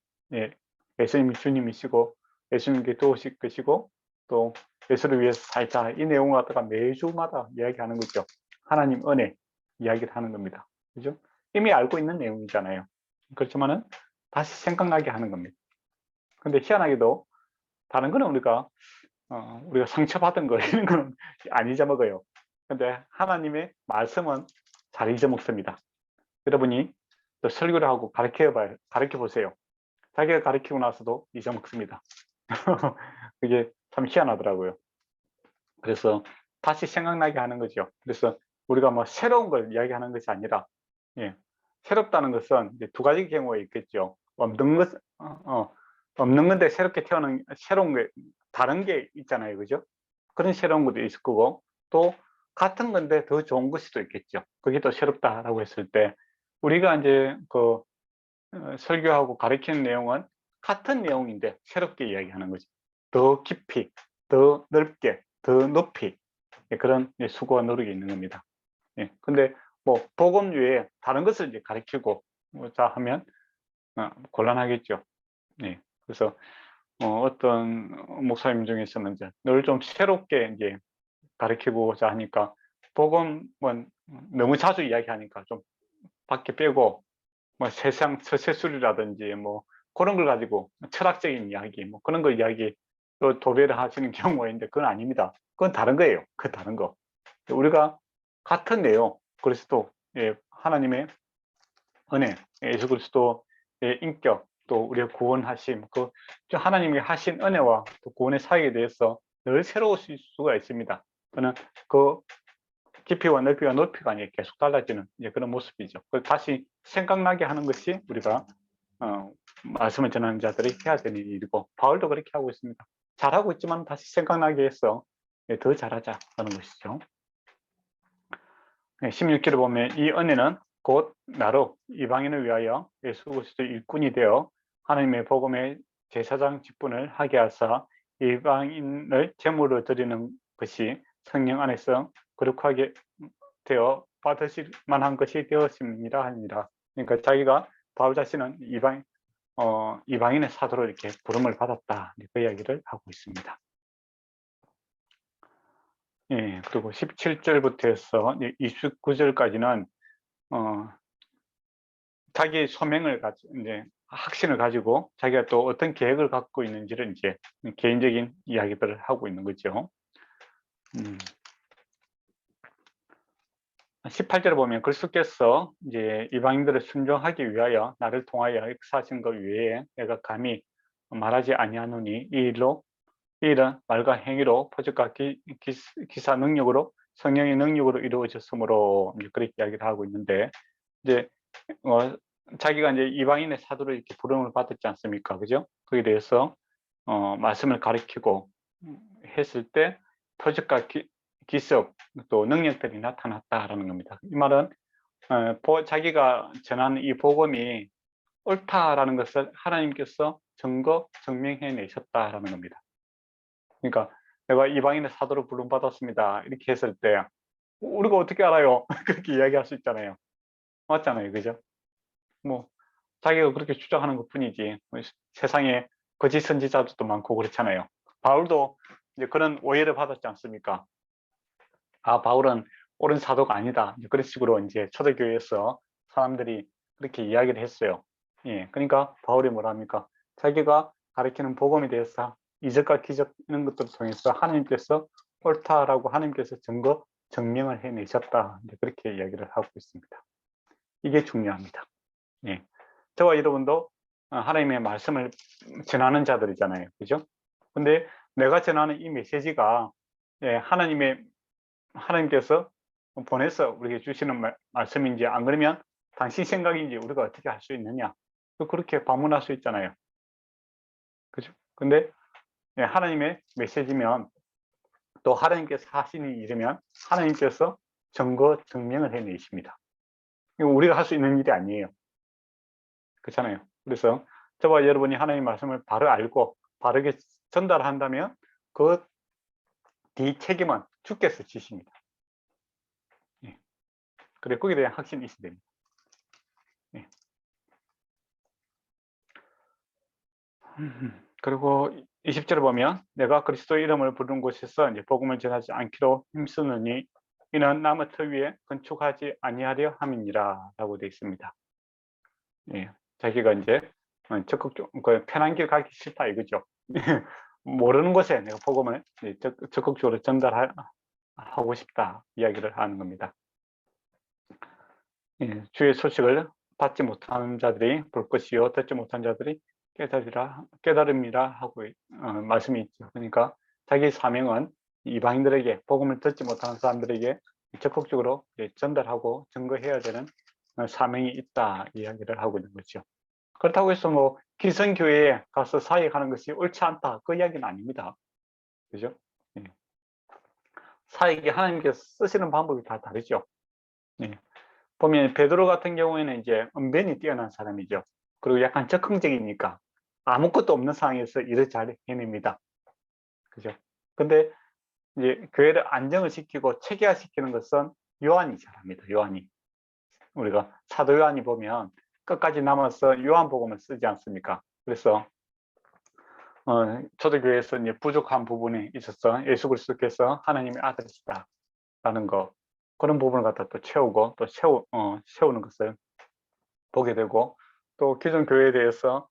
예수님이 주님이시고, 예수님께 도우실 것이고, 또 예수를 위해서 살자, 이 내용을 갖다가 매주마다 이야기하는 거죠. 하나님 은혜 이야기를 하는 겁니다. 그죠? 이미 알고 있는 내용이잖아요. 그렇지만은 다시 생각나게 하는 겁니다. 근데 희한하게도 다른 거는 우리가 상처받은 거 이런 거는 안 잊어먹어요. 근데 하나님의 말씀은 잘 잊어먹습니다. 여러분이 또 설교를 하고 가르쳐 보세요. 자기가 가르치고 나서도 잊어먹습니다. 그게 참 희한하더라고요. 그래서 다시 생각나게 하는 거죠. 그래서 우리가 뭐 새로운 걸 이야기하는 것이 아니라, 예, 새롭다는 것은 이제 두 가지 경우가 있겠죠. 없는 건데 새롭게 태어난 새로운 게 다른 게 있잖아요, 그죠? 그런 새로운 것도 있을 거고, 또 같은 건데 더 좋은 것이 또 있겠죠. 그게 또 새롭다라고 했을 때 우리가 이제 설교하고 가르치는 내용은 같은 내용인데 새롭게 이야기하는 거죠. 더 깊이, 더 넓게, 더 높이, 예, 그런 수고와 노력이 있는 겁니다. 예, 근데 뭐 복음 외에 다른 것을 이제 가르치고 자 하면 곤란하겠죠. 예, 그래서 어떤 목사님 중에서는 이제 늘 좀 새롭게 이제 가르치고자 하니까 복음은 너무 자주 이야기하니까 좀 밖에 빼고 뭐 세상 서세술이라든지 뭐 그런 걸 가지고 철학적인 이야기 뭐 그런 거 이야기 또 도배를 하시는 경우가 있는데 그건 아닙니다. 그건 다른 거예요. 그 다른 거. 우리가 같은 내용 그리스도 하나님의 은혜 예수 그리스도의 인격 또 우리의 구원하심 그 하나님이 하신 은혜와 또 구원의 사역에 대해서 늘 새로우실 수가 있습니다. 그는 그 깊이와 넓이와 높이가 아니라 계속 달라지는 이제 그런 모습이죠. 그걸 다시 생각나게 하는 것이 우리가 말씀을 전하는 자들이 해야 되는 일이고 바울도 그렇게 하고 있습니다. 잘하고 있지만 다시 생각나게 해서 더 잘하자 하는 것이죠. 16절을 보면 이 은혜는 곧 나로 이방인을 위하여 예수 그리스도의 일꾼이 되어 하나님의 복음의 제사장 직분을 하게 하사 이방인을 제물로 드리는 것이 성령 안에서 거룩하게 되어 받으실 만한 것이 되었습니다 하니라. 그러니까 자기가 바울 자신은 이방인의 사도로 이렇게 부름을 받았다 그 이야기를 하고 있습니다. 예, 그리고 17절부터 해서 29절까지는 자기 소명을 가지고 이제 확신을 가지고 자기가 또 어떤 계획을 갖고 있는지를 이제 개인적인 이야기들을 하고 있는 거죠. 18절에 보면 그리스도께서 이제 이방인들을 순종하기 위하여 나를 통하여 역사하신 것 외에 내가 감히 말하지 아니하노니 이 일은 말과 행위로 표적과 기사 능력으로 성령의 능력으로 이루어졌으므로 그렇게 이야기를 하고 있는데 이제 자기가 이제 이방인의 사도로 이렇게 부름을 받았지 않습니까? 그죠? 거기에 대해서 말씀을 가르치고 했을 때 표적과 기습 또 능력들이 나타났다라는 겁니다. 이 말은 자기가 전하는 이 복음이 옳다라는 것을 하나님께서 증명해 내셨다라는 겁니다. 그러니까 내가 이방인의 사도로 부름받았습니다. 이렇게 했을 때 우리가 어떻게 알아요? 그렇게 이야기할 수 있잖아요. 맞잖아요. 그죠? 뭐 자기가 그렇게 주장하는 것 뿐이지 세상에 거짓 선지자들도 많고 그렇잖아요. 바울도 이제 그런 오해를 받았지 않습니까? 아, 바울은 옳은 사도가 아니다. 그런 식으로 이제 초대교회에서 사람들이 그렇게 이야기를 했어요. 예, 그러니까 바울이 뭐라 합니까? 자기가 가르치는 복음에 대해서 이적과 기적 이런 것들을 통해서 하나님께서 옳다라고 하나님께서 증명을 해내셨다. 그렇게 이야기를 하고 있습니다. 이게 중요합니다. 예. 저와 여러분도 하나님의 말씀을 전하는 자들이잖아요. 그죠? 근데 내가 전하는 이 메시지가 하나님께서 보내서 우리에게 주시는 말씀인지 안 그러면 당신 생각인지 우리가 어떻게 할 수 있느냐? 그렇게 반문할 수 있잖아요. 그죠? 근데 하나님의 메시지면 또 하나님께서 하시는 일이면 하나님께서 증명을 해내십니다. 이거 우리가 할 수 있는 일이 아니에요. 그렇잖아요. 그래서 저와 여러분이 하나님의 말씀을 바로 알고 바르게 전달한다면 그 뒤 책임은 주께서 지십니다. 예. 그래 거기에 대한 확신이 있어야 됩니다. 예. 그리고 20절을 보면 내가 그리스도의 이름을 부르는 곳에서 이제 복음을 전하지 않기로 힘쓰느니 이는 남의 터 위에 건축하지 아니하려 함이니라 라고 되어 있습니다. 예. 자기가 이제 적극적으로 편한 길 가기 싫다 이거죠. 모르는 곳에 내가 복음을 적극적으로 전달하고 싶다 이야기를 하는 겁니다. 예, 주의 소식을 받지 못하는 자들이 볼 것이요 듣지 못한 자들이 깨달음이라 하고 말씀이 있죠. 그러니까 자기 사명은 이방인들에게 복음을 듣지 못하는 사람들에게 적극적으로 전달하고 증거해야 되는 사명이 있다 이야기를 하고 있는 거죠. 그렇다고 해서 뭐 기성교회에 가서 사역하는 것이 옳지 않다 그 이야기는 아닙니다. 그죠? 예. 사역이 하나님께서 쓰시는 방법이 다 다르죠. 예. 보면 베드로 같은 경우에는 이제 언변이 뛰어난 사람이죠. 그리고 약간 적극적이니까 아무것도 없는 상황에서 일을 잘 해냅니다. 그죠? 근데 이제 교회를 안정을 시키고 체계화시키는 것은 요한이 잘합니다. 요한이. 우리가 사도 요한이 보면 끝까지 남아서 요한복음을 쓰지 않습니까? 그래서 초대교회에서 이제 부족한 부분이 있어서 예수 그리스도께서 하나님의 아들이시다라는 거 그런 부분을 갖다 또 채우고 또 세우는 것을 보게 되고 또 기존 교회에 대해서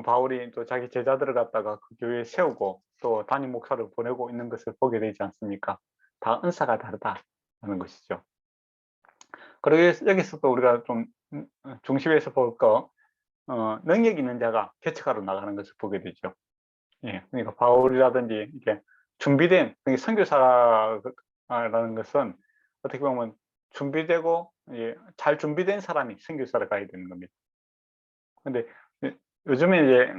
바울이 또 자기 제자들을 갖다가 그 교회에 세우고 또 담임 목사를 보내고 있는 것을 보게 되지 않습니까? 다 은사가 다르다는 것이죠. 그리고 여기서도 우리가 좀 중심에서 볼 거 능력 있는 자가 개척하러 나가는 것을 보게 되죠. 예, 그러니까 바울이라든지 이게 준비된 선교사라는 것은 어떻게 보면 준비되고 잘 준비된 사람이 선교사를 가야 되는 겁니다. 근데 요즘에 이제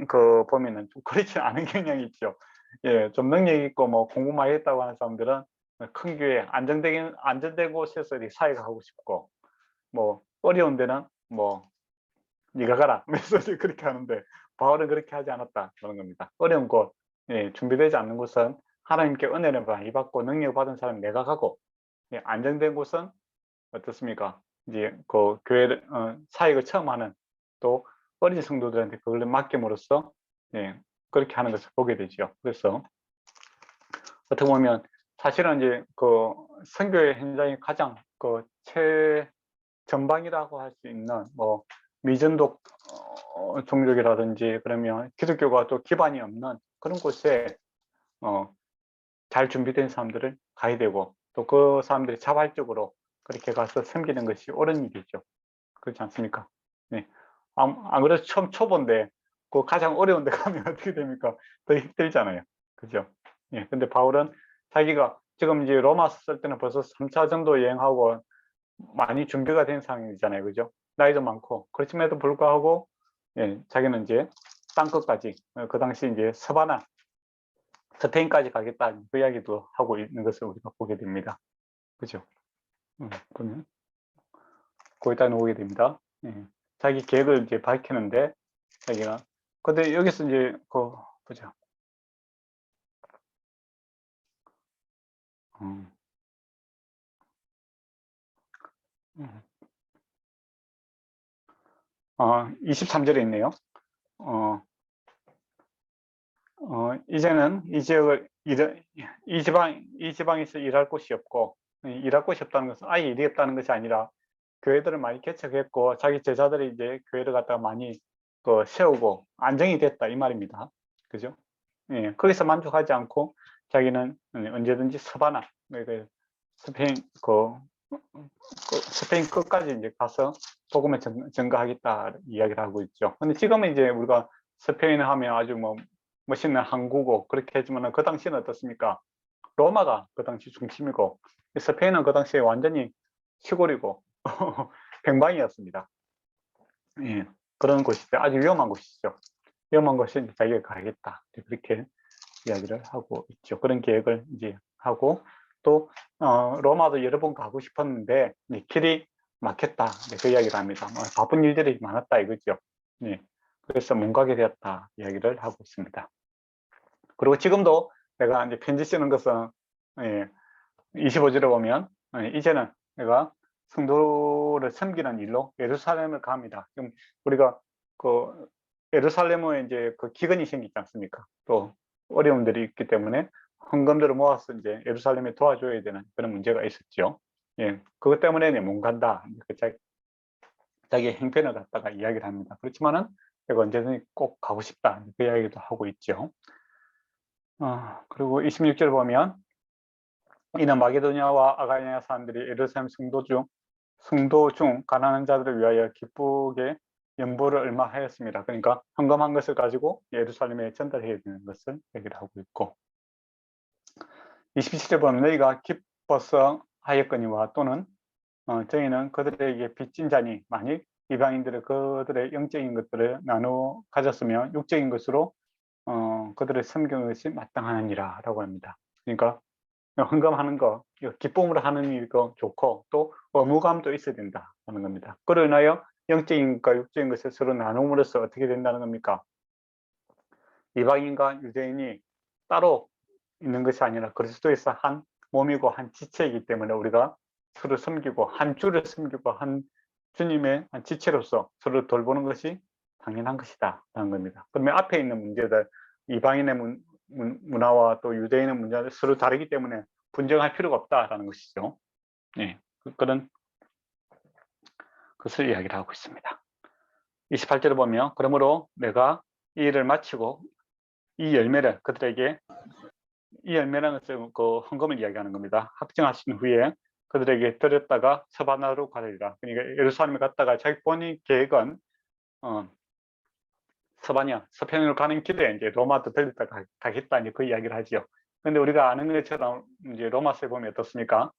보면은 좀 그렇지 않은 경향이 있죠. 예, 좀 능력 있고 뭐 공부 많이 했다고 하는 사람들은 큰 교회 안정된 곳에서 이렇게 사역하고 싶고 뭐 어려운 데는 뭐 네가 가라 그래서 그렇게 하는데 바울은 그렇게 하지 않았다 그런 겁니다. 어려운 곳, 준비되지 않는 곳은 하나님께 은혜를 많이 받고 능력 받은 사람 내가 가고 안정된 곳은 어떻습니까? 이제 그 교회를 사역을 처음 하는 또 어린 성도들한테 그걸 맡김으로써 그렇게 하는 것을 보게 되죠. 그래서 어떻게 보면 사실은 이제 그 선교의 현장이 가장 최전방이라고 할 수 있는 뭐 미전독 종족이라든지 그러면 기독교가 또 기반이 없는 그런 곳에 잘 준비된 사람들을 가야 되고 또 그 사람들이 자발적으로 그렇게 가서 섬기는 것이 옳은 일이죠. 그렇지 않습니까? 네. 안 그래도 처음 초보인데 그 가장 어려운 데 가면 어떻게 됩니까? 더 힘들잖아요. 그죠? 예. 근데 바울은 자기가 지금 이제 로마 쓸 때는 벌써 3차 정도 여행하고 많이 준비가 된 상황이잖아요. 그죠? 나이도 많고. 그렇음에도 불구하고 자기는 이제 땅끝까지 그 당시 이제 서바나 스페인까지 가겠다 그 이야기도 하고 있는 것을 우리가 보게 됩니다. 그죠? 그러면 거기다 놓게 됩니다. 자기 계획을 이제 밝히는데 자기가 근데 여기서 이제 보자. 음. 23절에 있네요. 이제는 이 지역을 이 지방에서 일할 곳이 없고 일할 곳이 없다는 것은 아예 일이 없다는 것이 아니라 교회들을 많이 개척했고 자기 제자들이 이제 교회를 갖다가 많이 세우고 안정이 됐다 이 말입니다. 그죠? 예, 거기서 만족하지 않고 자기는 언제든지 서바나 스페인 스페인 끝까지 이제 가서 복음을 전가하겠다 이야기를 하고 있죠. 근데 지금은 이제 우리가 스페인을 하면 아주 뭐 멋있는 항구고 그렇게 했지만 그 당시는 어떻습니까? 로마가 그 당시 중심이고 스페인은 그 당시에 완전히 시골이고 팽방이었습니다. 예, 그런 곳이죠. 아주 위험한 곳이죠. 위험한 곳에 자기가 가야겠다. 그렇게 이야기를 하고 있죠. 그런 계획을 이제 하고 또 로마도 여러 번 가고 싶었는데 길이 막혔다. 그 이야기를 합니다. 바쁜 일들이 많았다 이거죠. 예, 그래서 못 가게 되었다 이야기를 하고 있습니다. 그리고 지금도 내가 이제 편지 쓰는 것은 25절에 보면 이제는 내가 성도를 섬기는 일로 예루살렘을 갑니다. 지금 우리가 예루살렘에 이제 기근이 생기지 않습니까? 또 어려움들이 있기 때문에 헌금들을 모아서 이제 예루살렘에 도와줘야 되는 그런 문제가 있었죠. 예, 그것 때문에 못 간다. 자기 행편을 갖다가 이야기를 합니다. 그렇지만은 내가 언제든지 꼭 가고 싶다. 그 이야기도 하고 있죠. 그리고 26절 보면 이는 마게도냐와 아가냐 사람들이 예루살렘 성도 중 가난한 자들을 위하여 기쁘게 연보를 얼마하였습니다. 그러니까 헌금한 것을 가지고 예루살렘에 전달해야 되는 것을 얘기를 하고 있고 27절 보면 너희가 기뻐서 하였거니와 또는 저희는 그들에게 빚진 자니 만일 이방인들의 그들의 영적인 것들을 나누어 가졌으면 육적인 것으로 그들을 섬기는 것이 마땅하니라 라고 합니다. 그러니까 헌금하는 거, 기쁨으로 하는 일도 좋고 또 의무감도 있어야 된다 하는 겁니다. 그로 인하여 영적인 것과 육적인 것을 서로 나눔으로써 어떻게 된다는 겁니까? 이방인과 유대인이 따로 있는 것이 아니라 그리스도에서 한 몸이고 한 지체이기 때문에 우리가 서로 섬기고 한 주를 섬기고 한 주님의 한 지체로서 서로 돌보는 것이 당연한 것이다 라는 겁니다. 그러면 앞에 있는 문제들, 이방인의 문화와 또 유대인의 문화가 서로 다르기 때문에 분쟁할 필요가 없다라는 것이죠. 네, 그런 것을 이야기를 하고 있습니다. 28절을 보면 그러므로 내가 이 일을 마치고 이 열매를 그들에게, 이 열매라는 것은 그 헌금을 이야기하는 겁니다. 확정하신 후에 그들에게 드렸다가 서바나로 가리라. 그러니까 예루살렘에 갔다가 자기 본인 계획은 서편으로 가는 길에 이제 로마도 들렸다가 가겠다 그 이야기를 하지요. 그런데 우리가 아는 것처럼 이제 로마서에 보면 어떻습니까?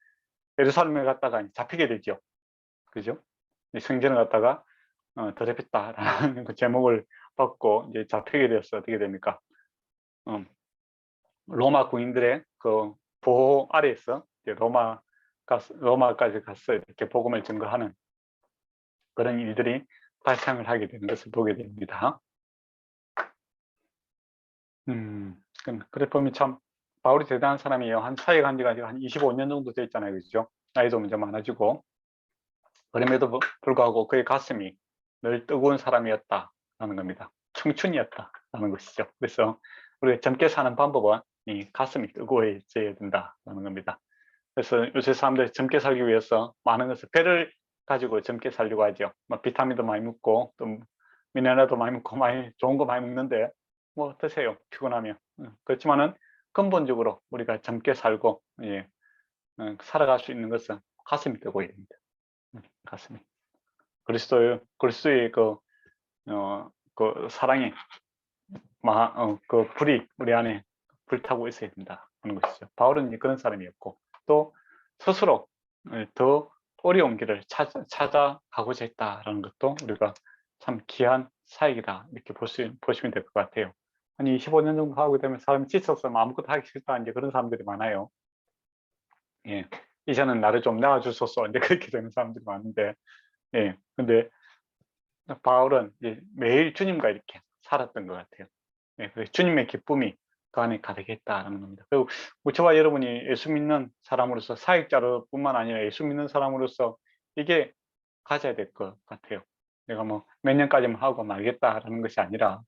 예루살렘에 갔다가 잡히게 되죠. 그죠? 성전을 갔다가 더럽혔다라는 그 제목을 받고 이제 잡히게 되었어. 어떻게 됩니까? 로마 군인들의 그 보호 아래에서 이제 로마까지 가서 이렇게 복음을 증거하는 그런 일들이 발생을 하게 되는 것을 보게 됩니다. 그래 보면 참 바울이 대단한 사람이에요. 한 사회 간 지가 한 25년 정도 됐잖아요. 그죠? 나이도 먼저 많아지고. 그럼에도 불구하고 그의 가슴이 늘 뜨거운 사람이었다라는 겁니다. 청춘이었다라는 것이죠. 그래서 우리가 젊게 사는 방법은 이 가슴이 뜨거워져야 된다라는 겁니다. 그래서 요새 사람들이 젊게 살기 위해서 많은 것을 배를 가지고 젊게 살려고 하죠. 비타민도 많이 먹고 또 미네랄도 많이 먹고 많이 좋은 거 많이 먹는데 뭐 어떠세요? 피곤하면. 그렇지만은 근본적으로 우리가 젊게 살고 살아갈 수 있는 것은 가슴이 뜨거워야 됩니다. 가슴이. 그리스도의 그 사랑이 그 불이 우리 안에 불타고 있어야 된다 하는 것이죠. 바울은 그런 사람이었고 또 스스로 더 어려운 길을 찾아가고자 했다라는 것도 우리가 참 귀한 사역이다 이렇게 보시면 될 것 같아요. 아니 25년 정도 하고 되면 사람이 지쳐서 아무것도 하기 싫다 이제 그런 사람들이 많아요. 예, 이제는 나를 좀 낳아주소서 이제 그렇게 되는 사람들이 많은데, 근데 바울은 이제 매일 주님과 이렇게 살았던 것 같아요. 그래서 주님의 기쁨이 그 안에 가득했다는 겁니다. 그리고 저와 여러분이 예수 믿는 사람으로서 사역자로 뿐만 아니라 예수 믿는 사람으로서 이게 가져야 될 것 같아요. 내가 뭐 몇 년까지만 하고 말겠다라는 것이 아니라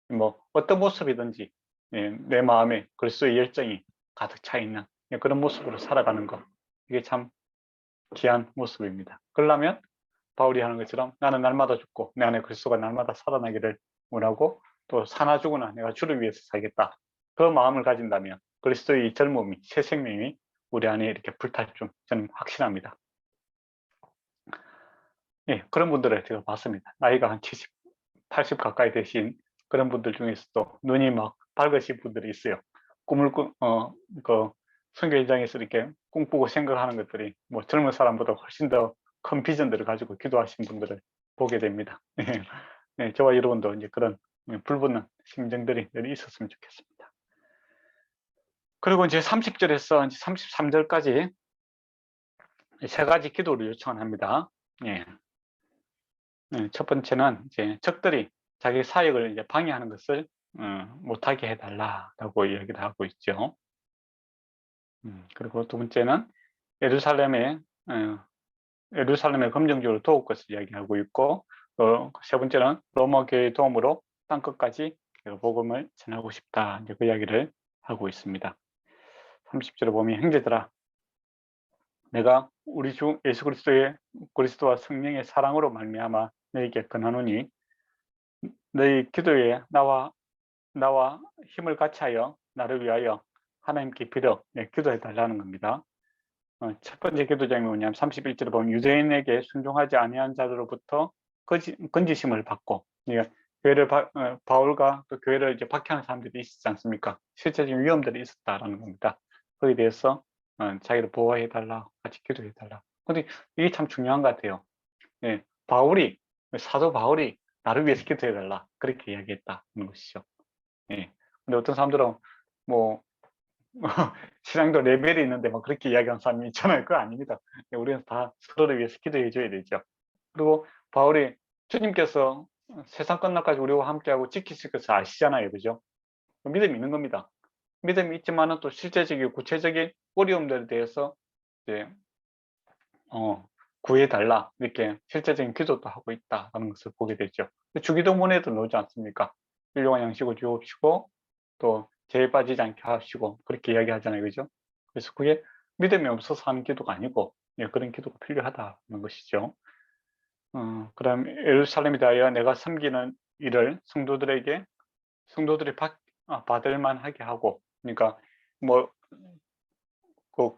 뭐 어떤 모습이든지 내 마음에 그리스도의 열정이 가득 차 있는 그런 모습으로 살아가는 것, 이게 참 귀한 모습입니다. 그러려면 바울이 하는 것처럼 나는 날마다 죽고 내 안에 그리스도가 날마다 살아나기를 원하고 또 사나 죽으나 내가 주를 위해서 살겠다. 그 마음을 가진다면 그리스도의 이 젊음이, 새 생명이 우리 안에 이렇게 불탈 줄 저는 확신합니다. 그런 분들을 제가 봤습니다. 나이가 한 70, 80 가까이 되신 그런 분들 중에서도 눈이 막 밝으신 분들이 있어요. 꿈을 선교 현장에서 이렇게 꿈꾸고 생각하는 것들이 뭐 젊은 사람보다 훨씬 더 큰 비전들을 가지고 기도하신 분들을 보게 됩니다. 저와 여러분도 이제 그런 불붙는 심정들이 늘 있었으면 좋겠습니다. 그리고 이제 30절에서 33절까지 세 가지 기도를 요청합니다. 첫 번째는 이제 적들이 자기 사역을 이제 방해하는 것을 못하게 해달라라고 이야기를 하고 있죠. 그리고 두 번째는 예루살렘에 검정적으로 도울 것을 이야기하고 있고, 세 번째는 로마 교회의 도움으로 땅끝까지 복음을 전하고 싶다 이제 그 이야기를 하고 있습니다. 30절에 보면 형제들아, 내가 우리 주 예수 그리스도와 성령의 사랑으로 말미암아 너에게 권하노니 너희 기도에 나와 힘을 같이하여 나를 위하여 하나님께 빌어 기도해 달라는 겁니다. 첫 번째 기도 제목이 뭐냐면 31절에 보면 유대인에게 순종하지 아니한 자들로부터 건지심을 받고, 교회를 바울과 그 교회를 이제 박해하는 사람들이 있었지 않습니까? 실제적인 위험들이 있었다라는 겁니다. 거기에 대해서 자기를 보호해달라, 같이 기도해달라. 근데 이게 참 중요한 것 같아요. 예, 사도 바울이 나를 위해서 기도해달라. 그렇게 이야기했다는 것이죠. 예. 근데 어떤 사람들은 뭐, 신앙도 레벨이 있는데 막 그렇게 이야기하는 사람이 있잖아요. 그거 아닙니다. 우리는 다 서로를 위해서 기도해 줘야 되죠. 그리고 바울이 주님께서 세상 끝날까지 우리와 함께하고 지키실 것을 아시잖아요. 그죠? 믿음이 있는 겁니다. 믿음이 있지만은 또 실제적이고 구체적인 어려움들에 대해서 이제 구해달라 이렇게 실제적인 기도도 하고 있다는 것을 보게 되죠. 주기도문에도 나오지 않습니까? 훌륭한 양식을 주옵시고 또 죄에 빠지지 않게 하시고 그렇게 이야기하잖아요. 그죠? 그래서 그게 믿음이 없어서 하는 기도가 아니고 그런 기도가 필요하다는 것이죠. 그다음 예루살렘에 대하여 내가 섬기는 일을 성도들이 받을 만하게 하고, 그러니까 뭐 그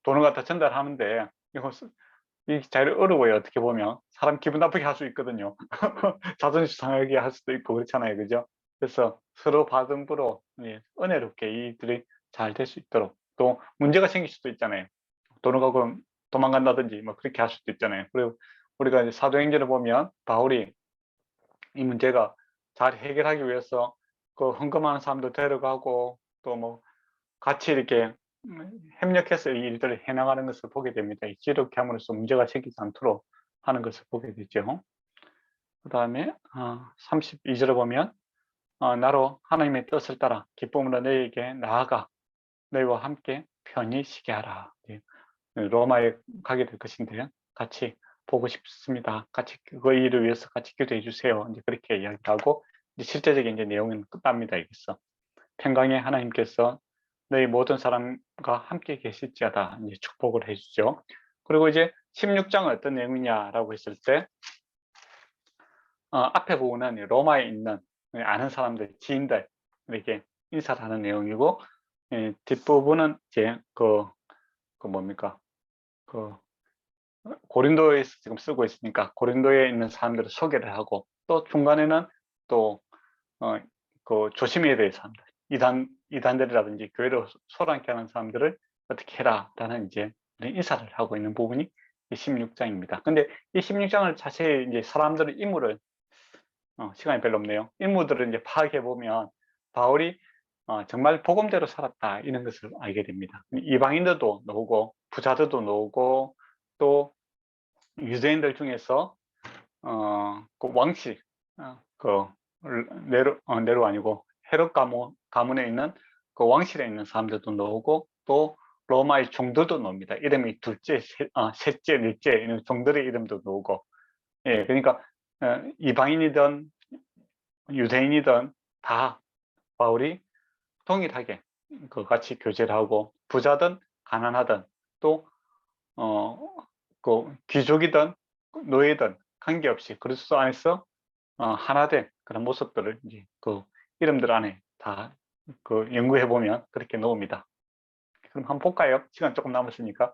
돈을 갖다 전달하는데 이게 잘 어려워요. 어떻게 보면 사람 기분 나쁘게 할 수 있거든요. 자존심 상하게 할 수도 있고 그렇잖아요. 그죠? 그래서 서로 받은 부로 은혜롭게 이들이 잘 될 수 있도록, 또 문제가 생길 수도 있잖아요. 돈을 갖고 도망간다든지 뭐 그렇게 할 수도 있잖아요. 그리고 우리가 이제 사도행전을 보면 바울이 이 문제가 잘 해결하기 위해서 그 헌금하는 사람도 데려가고 또 뭐 같이 이렇게 협력해서 이 일들을 해나가는 것을 보게 됩니다. 이렇게 함으로써 문제가 생기지 않도록 하는 것을 보게 되죠. 그 다음에 32절을 보면 나로 하나님의 뜻을 따라 기쁨으로 너희에게 나아가 너희와 함께 편히 쉬게 하라. 로마에 가게 될 것인데 같이 보고 싶습니다. 같이 그 일을 위해서 같이 기도해 주세요. 이제 그렇게 이야기하고 이제 실제적인 이제 내용은 끝납니다. 여기서 평강의 하나님께서 너희 모든 사람과 함께 계실지어다 이제 축복을 해주죠. 그리고 이제 16장은 어떤 내용이냐라고 했을 때 앞에 부분은 로마에 있는 아는 사람들, 지인들 이렇게 인사를 하는 내용이고 뒷부분은 이제 그 뭡니까 그 고린도에서 지금 쓰고 있으니까 고린도에 있는 사람들을 소개를 하고 또 중간에는 또 그 조심해야 될 사람들, 이단들이라든지 교회를 소란케 하는 사람들을 어떻게 해라라는 이제 인사를 하고 있는 부분이 16장입니다. 근데 이 16장을 자세히 이제 사람들의 인물을 시간이 별로 없네요. 인물들을 이제 파악해 보면 바울이 정말 복음대로 살았다 이런 것을 알게 됩니다. 이방인들도 나오고 부자들도 나오고 또 유대인들 중에서 그 왕실 그 네로 아니고 헤롯 가문에 있는 그 왕실에 있는 사람들도 나오고 또 로마의 종들도 나옵니다. 이름이 둘째, 셋째, 넷째 이런 종들의 이름도 나오고 그러니까 이방인이든 유대인이든 다 바울이 동일하게 같이 교제를 하고 부자든 가난하든 또 그 귀족이든 노예든 관계없이 그리스도 안에서 하나된 그런 모습들을 이제 그 이름들 안에 다 연구해 보면 그렇게 나옵니다. 그럼 한번 볼까요? 시간 조금 남았으니까.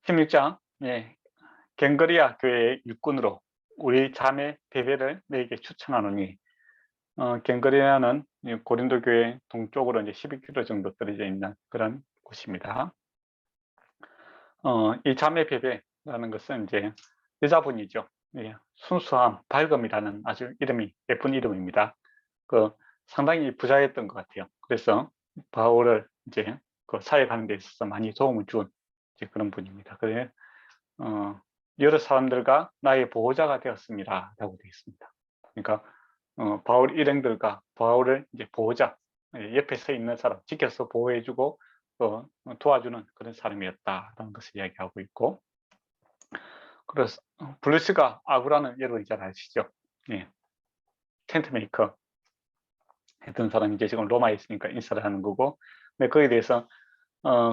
16장 갱거리아 교회의 육군으로 우리 자매 베베를 너에게 추천하노니 갱거리아는 고린도 교회 동쪽으로 이제 12km 정도 떨어져 있는 그런 곳입니다. 이 자매 베베라는 것은 이제 여자분이죠. 순수함, 밝음이라는 아주 예쁜 이름입니다. 상당히 부자였던 것 같아요. 그래서 바울을 이제 사역하는 데 있어서 많이 도움을 준 그런 분입니다. 그래 여러 사람들과 나의 보호자가 되었습니다. 라고 되어 있습니다. 그러니까 바울 일행들과 바울을 이제 보호자, 옆에 서 있는 사람, 지켜서 보호해주고 도와주는 그런 사람이었다라는 것을 이야기하고 있고, 그래서 블루스가 아구라는 여러분 잘 아시죠? 텐트 메이커 했던 사람이 이제 지금 로마에 있으니까 인사를 하는 거고, 근데 거기에 대해서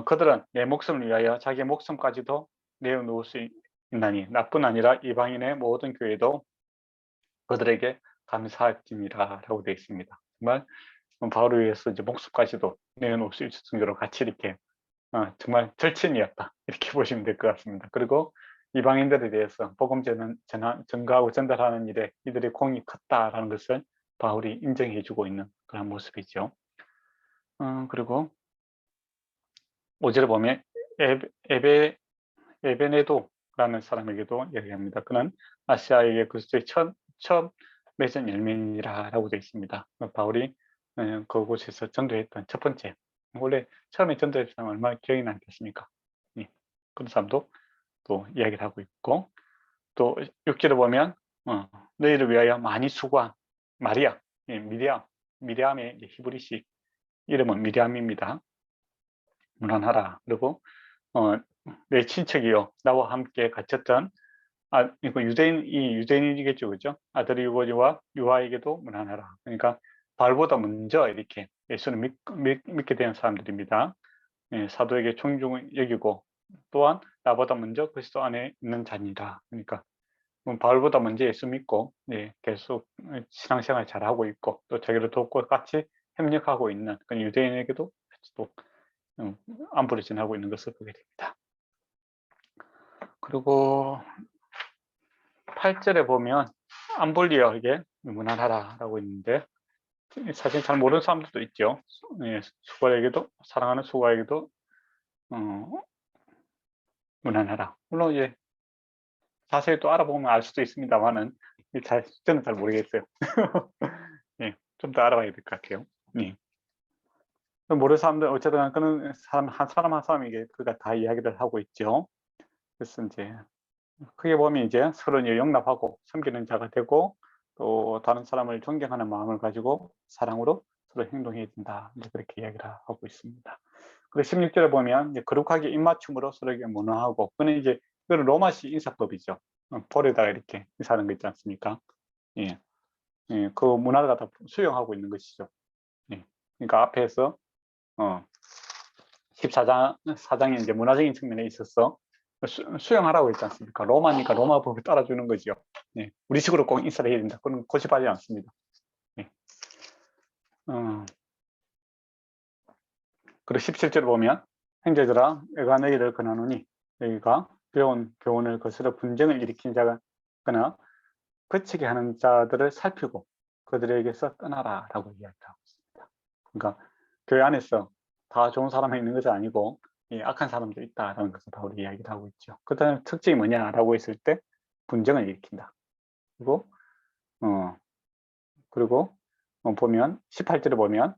그들은 내 목숨을 위하여 자기 목숨까지도 내어놓을 수 있나니 나뿐 아니라 이방인의 모든 교회도 그들에게 감사할지니라 라고 되어 있습니다. 정말 바울을 위해서 이제 목숨까지도 내어놓을 수 있을 정도로 같이 이렇게 정말 절친이었다 이렇게 보시면 될 것 같습니다. 그리고 이방인들에 대해서 복음 전가하고 전달하는 일에 이들의 공이 컸다라는 것을 바울이 인정해주고 있는 그런 모습이죠. 그리고 5절에 보면 에베네도라는 사람에게도 얘기합니다. 그는 아시아에게 그리스도의 처음 맺은 열매니라라고 되어 있습니다. 바울이 그곳에서 전도했던 첫 번째, 원래 처음에 전도했던 사람 얼마나 기억이 남겠습니까? 예, 그런 사람도 또 이야기를 하고 있고, 또 6절에 보면 너희를 위하여 많이 수고한 마리아, 예, 미리암의 히브리식 이름은 미리암입니다. 문안하라. 그리고 내 친척이요 나와 함께 갇혔던 이거 유대인이겠죠, 그죠? 아들이 유고지와 유아에게도 문안하라. 그러니까 바울보다 먼저 이렇게 예수를 믿게 된 사람들입니다. 예, 사도에게 존중을 여기고 또한 나보다 먼저 그리스도 안에 있는 자니라. 그러니까 바울보다 먼저 예수 믿고 계속 신앙생활 잘하고 있고 또 자기를 돕고 같이 협력하고 있는 그 유대인에게도 또 안부를 전하고 있는 것을 보게 됩니다. 그리고 8절에 보면 암볼리아에게 문안하라라고 있는데 사실 잘 모르는 사람들도 있죠. 수고에게도 사랑하는 수고에게도 문안하라. 물론 이제 자세히 또 알아보면 알 수도 있습니다만은 저는 잘 모르겠어요. 예, 좀 더 알아봐야 될 것 같아요. 예. 모르는 사람들 어쨌든 그런 사람 한 사람에게 그가 다 이야기를 하고 있죠. 그래서 이제 크게 보면 이제 서로 용납하고 섬기는 자가 되고 또 다른 사람을 존경하는 마음을 가지고 사랑으로 서로 행동해야 된다. 이제 그렇게 이야기를 하고 있습니다. 그리고 16절에 보면 이제 거룩하게 입맞춤으로 서로에게 문화하고 그는 이제 그건 로마식 인사법이죠. 볼에다가 이렇게 인사하는 거 있지 않습니까? 예. 예, 그 문화를 갖다 수용하고 있는 것이죠. 예. 그러니까 앞에서 14장에 이제 문화적인 측면에 있어서 수용하라고 했지 않습니까? 로마니까 로마 법을 따라주는 거죠. 예. 우리식으로 꼭 인사를 해야 된다. 그건 고집하지 않습니다. 예. 그리고 17절을 보면 형제들아 내가 너희를 권하노니 너희가 배운 교훈을 거스려 분쟁을 일으킨 자거나 거치게 하는 자들을 살피고 그들에게서 떠나라 라고 이야기하고 있습니다. 그러니까 교회 안에서 다 좋은 사람이 있는 것이 아니고 악한 사람도 있다라는 것을 바울이 이야기를 하고 있죠. 그 다음에 특징이 뭐냐라고 했을 때 분쟁을 일으킨다. 그리고 보면 18절에 보면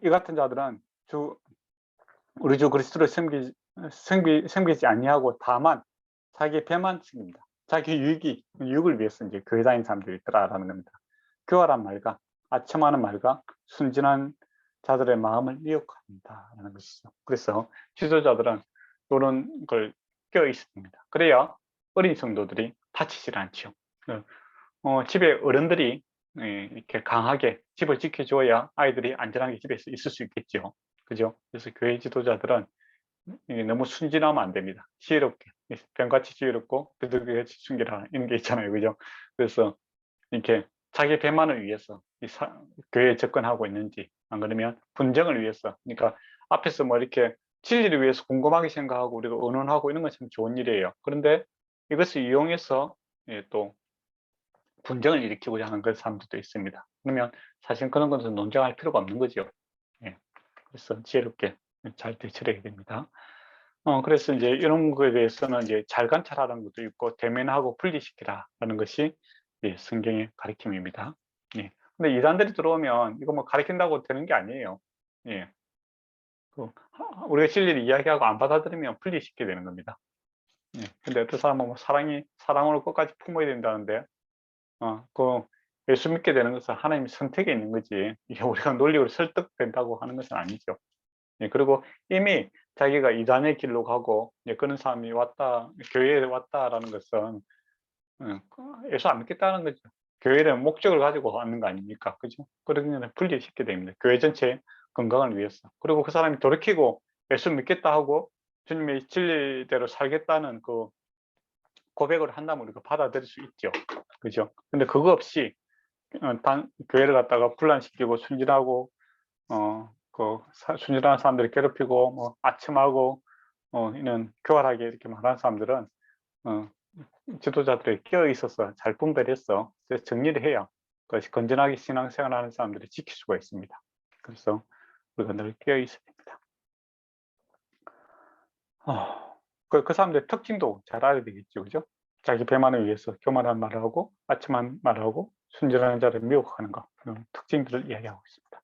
이 같은 자들은 우리 주 그리스도를 섬기지 아니하고 다만 자기 배만 챙깁니다. 자기 유익을 위해서 이제 교회 다니는 사람들이 있더라라는 겁니다. 교활한 말과 아첨하는 말과 순진한 자들의 마음을 미혹합니다라는 것이죠. 그래서 지도자들은 이런 걸 껴 있습니다. 그래야 어린 성도들이 다치질 않죠. 집에 어른들이 이렇게 강하게 집을 지켜줘야 아이들이 안전하게 집에서 있을 수 있겠죠. 그죠? 그래서 교회 지도자들은 너무 순진하면 안 됩니다. 지혜롭게, 병같이 지혜롭고 비둘기같이 순결하는 이런 게 있잖아요. 그죠? 그래서 이렇게 자기 배만을 위해서 교회에 접근하고 있는지 안 그러면 분쟁을 위해서 그러니까 앞에서 뭐 이렇게 진리를 위해서 곰곰하게 생각하고 우리가 의논하고 이런 건 참 좋은 일이에요. 그런데 이것을 이용해서 또 분쟁을 일으키고자 하는 그런 사람들도 있습니다. 그러면 사실 그런 것은 논쟁할 필요가 없는 거죠. 예. 그래서 지혜롭게 잘 대처해야 됩니다. 그래서 이제 이런 거에 대해서는 이제 잘 관찰하는 것도 있고 대면하고 분리시키라라는 것이 성경의 가르침입니다. 예. 근데 이단들이 들어오면 이거 뭐 가르친다고 되는 게 아니에요. 예. 우리가 진리를 이야기하고 안 받아들이면 분리시키게 되는 겁니다. 예. 근데 어떤 사람은 뭐 사랑으로 끝까지 품어야 된다는데, 그 예수 믿게 되는 것은 하나님의 선택에 있는 거지. 이게 우리가 논리로 설득된다고 하는 것은 아니죠. 예. 그리고 이미 자기가 이단의 길로 가고 그런 사람이 교회에 왔다라는 것은 예수 안 믿겠다는 거죠. 교회는 목적을 가지고 왔는 거 아닙니까? 그죠? 그러면 분리시키게 됩니다. 교회 전체 건강을 위해서. 그리고 그 사람이 돌이키고 예수 믿겠다 하고 주님의 진리대로 살겠다는 그 고백을 한다면 우리가 받아들일 수 있죠. 그죠? 근데 그거 없이 교회를 갖다가 분란시키고 순진하고 순진한 사람들을 괴롭히고 뭐 아첨하고 이런 교활하게 이렇게 말하는 사람들은 지도자들이 끼어 있어서 잘 분별해서 정리를 해야 것이 건전하게 신앙생활하는 사람들이 지킬 수가 있습니다. 그래서 우리가 늘 깨어 있어야 됩니다. 그 사람들의 특징도 잘 알아야 되겠죠, 그죠? 자기 배만을 위해서 교만한 말을 하고 아첨한 말을 하고 순전한 자를 미혹하는 것, 그런 특징들을 이야기하고 있습니다.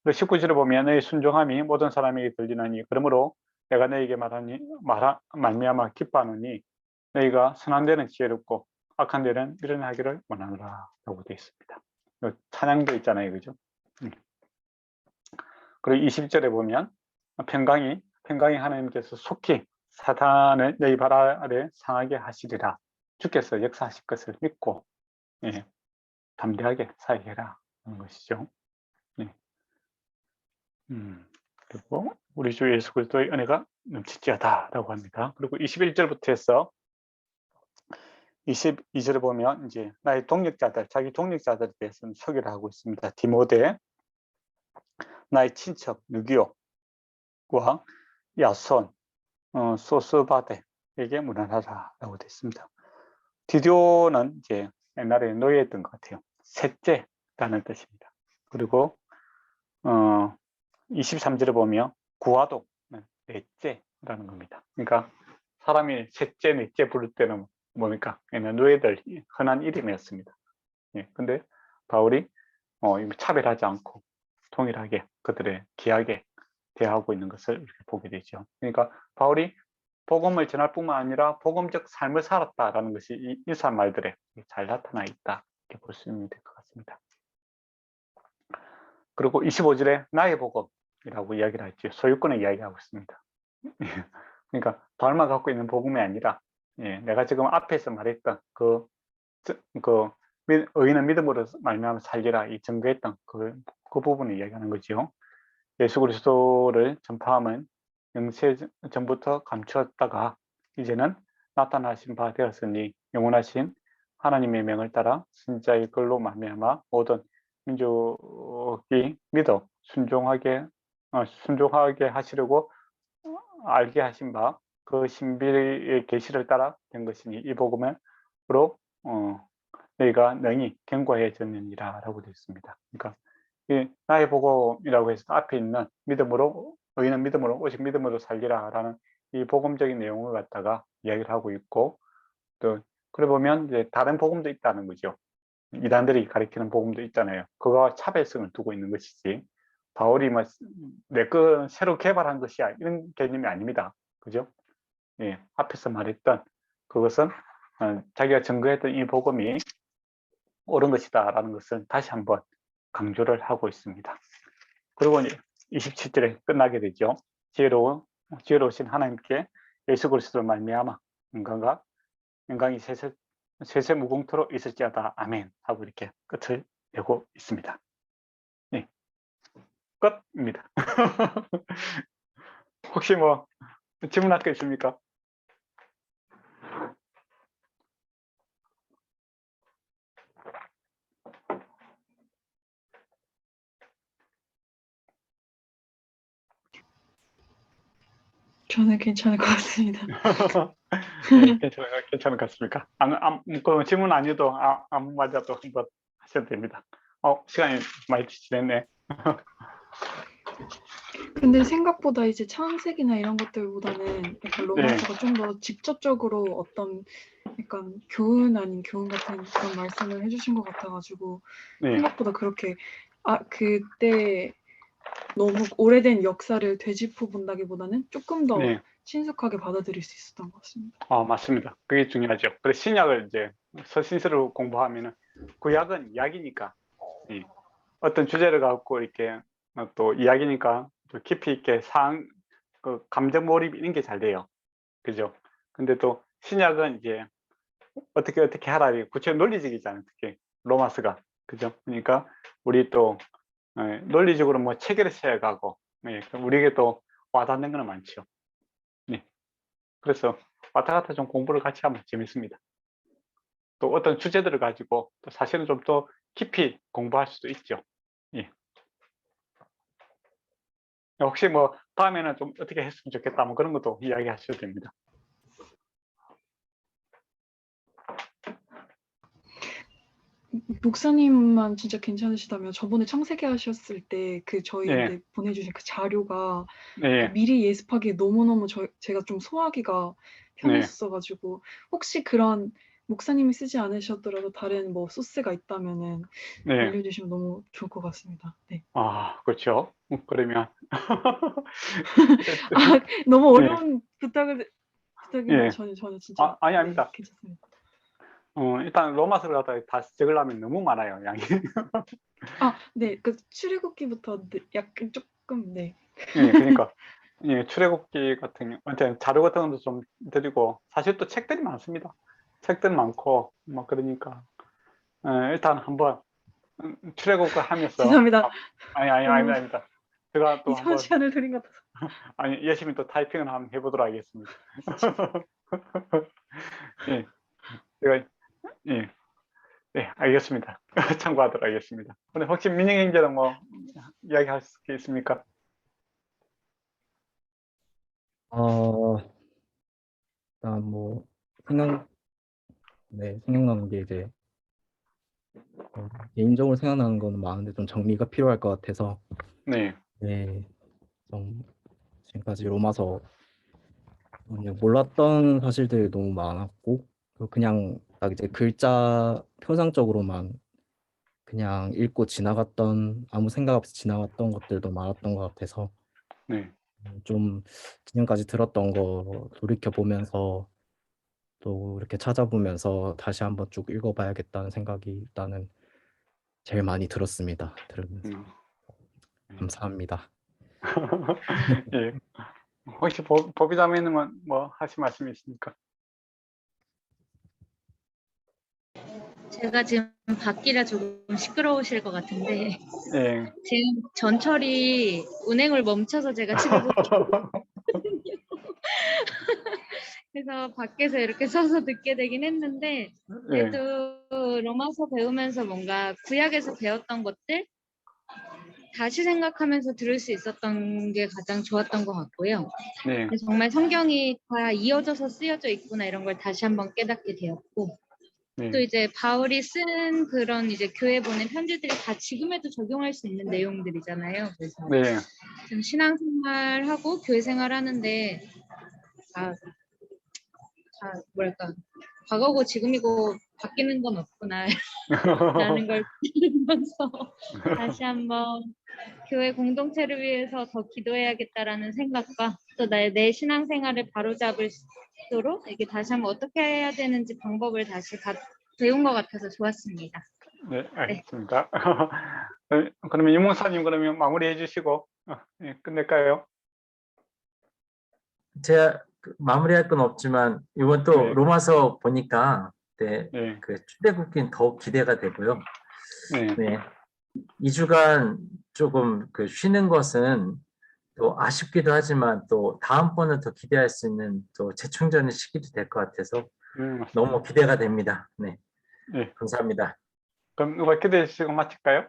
19절에 보면 너희 순종함이 모든 사람에게 들리나니 그러므로 내가 너에게 말미암아 기뻐하노니 너희가 선한 데는 지혜롭고 악한 데는 미련하기를 원하노라 라고 되어 있습니다. 찬양도 있잖아요, 그죠? 그리고 20절에 보면 평강이 하나님께서 속히 사탄을 너희 발 아래 상하게 하시리라. 주께서 역사하실 것을 믿고 담대하게 사역해라 하는 것이죠. 그리고 우리 주 예수 그리스도의 은혜가 넘치지어다라고 합니다. 그리고 21절부터 해서 22절에 보면 이제 나의 동력자들, 자기 동력자들에 대해서는 소개를 하고 있습니다. 디모데, 나의 친척 누기오와 야손, 소스바데에게 문안하라라고 되어 있습니다. 디디오는 이제 옛날에 노예였던 것 같아요. 셋째라는 뜻입니다. 그리고 23절에 보면 구와도는 넷째라는 겁니다. 그러니까 사람이 셋째, 넷째 부를 때는 뭡니까? 노예들 흔한 이름이었습니다. 근데 바울이 차별하지 않고 동일하게 그들의 귀하게 대하고 있는 것을 이렇게 보게 되죠. 그러니까 바울이 복음을 전할 뿐만 아니라 복음적 삶을 살았다라는 것이 이 인사말들에 잘 나타나 있다 이렇게 볼 수 있는 될 것 같습니다. 그리고 25절에 나의 복음이라고 이야기를 했죠. 소유권을 이야기하고 있습니다. 그러니까 바울만 갖고 있는 복음이 아니라 내가 지금 앞에서 말했던 그 의인은 믿음으로 말미암아 살리라 이 증거했던 그 부분을 이야기하는 거죠. 예수 그리스도를 전파함은 영세 전부터 감추었다가 이제는 나타나신 바 되었으니 영원하신 하나님의 명을 따라 신자의 글로 말미암아 모든 민족이 믿어 순종하게 하시려고 알게 하신 바 그 신비의 계시를 따라 된 것이니 이 복음으로 너희가 능히 견고해졌느니라 라고 되어 있습니다. 그러니까 이 나의 복음이라고 해서 앞에 있는 믿음으로 의인은 믿음으로 오직 믿음으로 살리라 라는 이 복음적인 내용을 갖다가 이야기를 하고 있고 또 그래 보면 이제 다른 복음도 있다는 거죠. 이단들이 가리키는 복음도 있잖아요. 그거와 차별성을 두고 있는 것이지 바울이 내 거 새로 개발한 것이야 이런 개념이 아닙니다. 그죠? 앞에서 말했던 그것은 자기가 증거했던 이 복음이 옳은 것이다 라는 것을 다시 한번 강조를 하고 있습니다. 그리고 27절에 끝나게 되죠. 지혜로우신 하나님께 예수 그리스도로 말미암아 영광이 세세무궁토로 있을지어다 아멘 하고 이렇게 끝을 내고 있습니다. 끝입니다. 혹시 뭐 질문할 거 있습니까? 저는 괜찮을 것 같습니다. 괜찮을 것 같습니까? 그 질문 아니어도 아무 말이라도 한번 하셔도 됩니다. 시간이 많이 지났네. 근데 생각보다 이제 창세기나 이런 것들보다는 약간 로마서가 좀 더 직접적으로 어떤 약간 교훈 아닌 교훈 같은 그런 말씀을 해주신 것 같아가지고 생각보다 그렇게 그때 너무 오래된 역사를 되짚어 본다기보다는 조금 더 친숙하게 받아들일 수 있었던 것 같습니다. 맞습니다. 그게 중요하죠. 그래서 신약을 이제 서신서를 공부하면은 구약은 이야기니까 어떤 주제를 갖고 이렇게 또 이야기니까 또 깊이 있게 그 감정 몰입 이런 게 잘 돼요. 그죠? 근데 또 신약은 이제 어떻게 하라 구체적 논리적이잖아요. 특히 로마서가. 그죠? 그러니까 우리 또 논리적으로 뭐 체계를 세워가고 우리에게 또 와닿는 건 많죠. 그래서 왔다 갔다 좀 공부를 같이 하면 재밌습니다. 또 어떤 주제들을 가지고 또 사실은 좀 더 깊이 공부할 수도 있죠. 혹시 뭐 다음에는 좀 어떻게 했으면 좋겠다 뭐 그런 것도 이야기하셔도 됩니다. 목사님만 진짜 괜찮으시다면 저번에 창세기 하셨을 때 그 네, 저희한테 보내주신 그 자료가 그 네, 미리 예습하기 너무너무 제가 좀 소화하기가 네, 편했어가지고 혹시 그런 목사님이 쓰지 않으셨더라도 다른 뭐 소스가 있다면은 네. 알려주시면 너무 좋을 것 같습니다. 네. 아, 그렇죠. 그러면, 아, 너무 네, 어려운 부탁이면 예. 저는 진짜 아, 아니, 네, 아닙니다. 괜찮습니다. 일단 로마서를 갖다가 다 적으려면 너무 많아요, 양이. 아, 네, 그 출애굽기부터 네, 약간 조금 네. 예, 그러니까, 예, 출애굽기 같은, 자료 같은 것도 좀 드리고, 사실 또 책들이 많습니다. 책들 많고, 뭐, 그러니까, 일단 한번, 출애굽을 하면서, 죄송합니다. 아닙니다, 너무 아닙니다. 제가 또 이상한 한번, 시간을 드린 것 같아서. 열심히 또 타이핑을 한번 해보도록 하겠습니다. 예, 제가, 예, 네, 알겠습니다. 참고하도록 하겠습니다. 오늘 혹시 민영행제는 뭐, 이야기할 수 있습니까? 어, 일단 뭐 생각 생각나는 게 이제 개인적으로 생각나는 거는 많은데 좀 정리가 필요할 것 같아서 네, 네, 좀 지금까지 로마서 그냥 몰랐던 사실들이 너무 많았고 그리고 그냥 딱 이제 글자 표상적으로만 그냥 읽고 지나갔던 아무 생각 없이 지나갔던 것들도 많았던 것 같아서 네, 좀 지금까지 들었던 거 돌이켜 보면서 또 이렇게 찾아보면서 다시 한번 쭉 읽어봐야겠다는 생각이 일단은 제일 많이 들었습니다. 들으면서 음, 네. 감사합니다. 예. 혹시 법이자매는 뭐 하실 말씀이 있습니까? 제가 지금 밖이라 조금 시끄러우실 것 같은데 예. 지금 전철이 운행을 멈춰서 제가 집에 못 그래서 밖에서 이렇게 서서 듣게 되긴 했는데 예, 그래도 로마서 배우면서 뭔가 구약에서 배웠던 것들 다시 생각하면서 들을 수 있었던 게 가장 좋았던 것 같고요. 네, 정말 성경이 다 이어져서 쓰여져 있구나 이런 걸 다시 한번 깨닫게 되었고 또 네, 이제 바울이 쓴 그런 이제 교회 보낸 편지들이 다 지금에도 적용할 수 있는 내용들이잖아요. 그래서 네, 좀 신앙생활하고 교회 생활하는데 아, 뭐랄까 과거고 지금이고 바뀌는 건 없구나 라는 걸 들으면서 다시 한번 교회 공동체를 위해서 더 기도해야겠다라는 생각과 또 내 신앙생활을 바로잡을수록 이게 다시 한번 어떻게 해야 되는지 방법을 다시 배운 것 같아서 좋았습니다. 네, 알겠습니다. 그러면 유목사님 그러면 마무리해 주시고 예, 끝낼까요? 제가 마무리할 건 없지만 이번 또 네, 로마서 보니까 네, 네, 그 출애굽기는 더욱 기대가 되고요. 네, 네, 2주간 조금 그 쉬는 것은 또 아쉽기도 하지만 또 다음번을 더 기대할 수 있는 또 재충전의 시기도 될 것 같아서 너무 맞습니다. 기대가 됩니다. 네, 네, 감사합니다. 그럼 누가 기대해 주시고 마칠까요?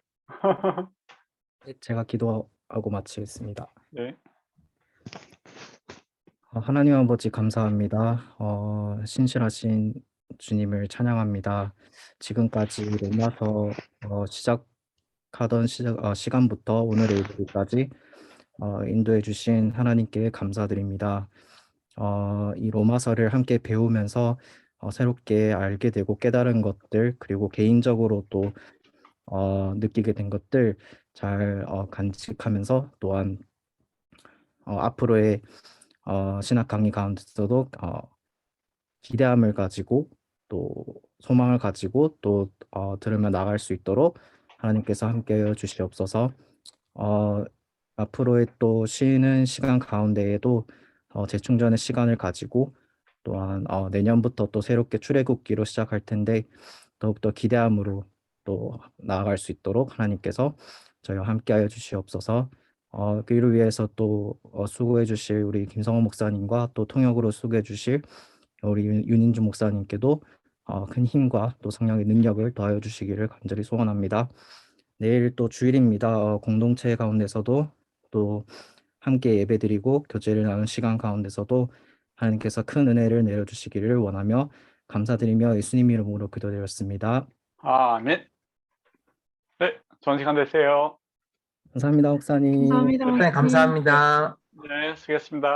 제가 기도하고 마치겠습니다. 네, 하나님 아버지 감사합니다. 신실하신 주님을 찬양합니다. 지금까지 로마서 시작하던 시간부터 오늘의 이르기까지 인도해 주신 하나님께 감사드립니다. 이 로마서를 함께 배우면서 새롭게 알게 되고 깨달은 것들 그리고 개인적으로 또 느끼게 된 것들 잘 간직하면서 또한 앞으로의 신학 강의 가운데서도 기대함을 가지고 또 소망을 가지고 또 들으며 나갈 수 있도록 하나님께서 함께해 주시옵소서. 어, 앞으로의 또 쉬는 시간 가운데에도 재충전의 시간을 가지고 또한 내년부터 또 새롭게 출애굽기로 시작할 텐데 더욱더 기대함으로 또 나아갈 수 있도록 하나님께서 저희와 함께하여 주시옵소서. 그 일을 위해서 또 수고해 주실 우리 김성호 목사님과 또 통역으로 수고해 주실 우리 윤인주 목사님께도 큰 힘과 또 성령의 능력을 더하여 주시기를 간절히 소원합니다. 내일 또 주일입니다. 공동체 가운데서도 또 함께 예배드리고 교제를 나눈 시간 가운데서도 하나님께서 큰 은혜를 내려주시기를 원하며 감사드리며 예수님 이름으로 기도드렸습니다. 아멘. 좋은 시간 되세요. 감사합니다, 목사님. 감사합니다. 목사님 목사님. 감사합니다. 네, 수고했습니다.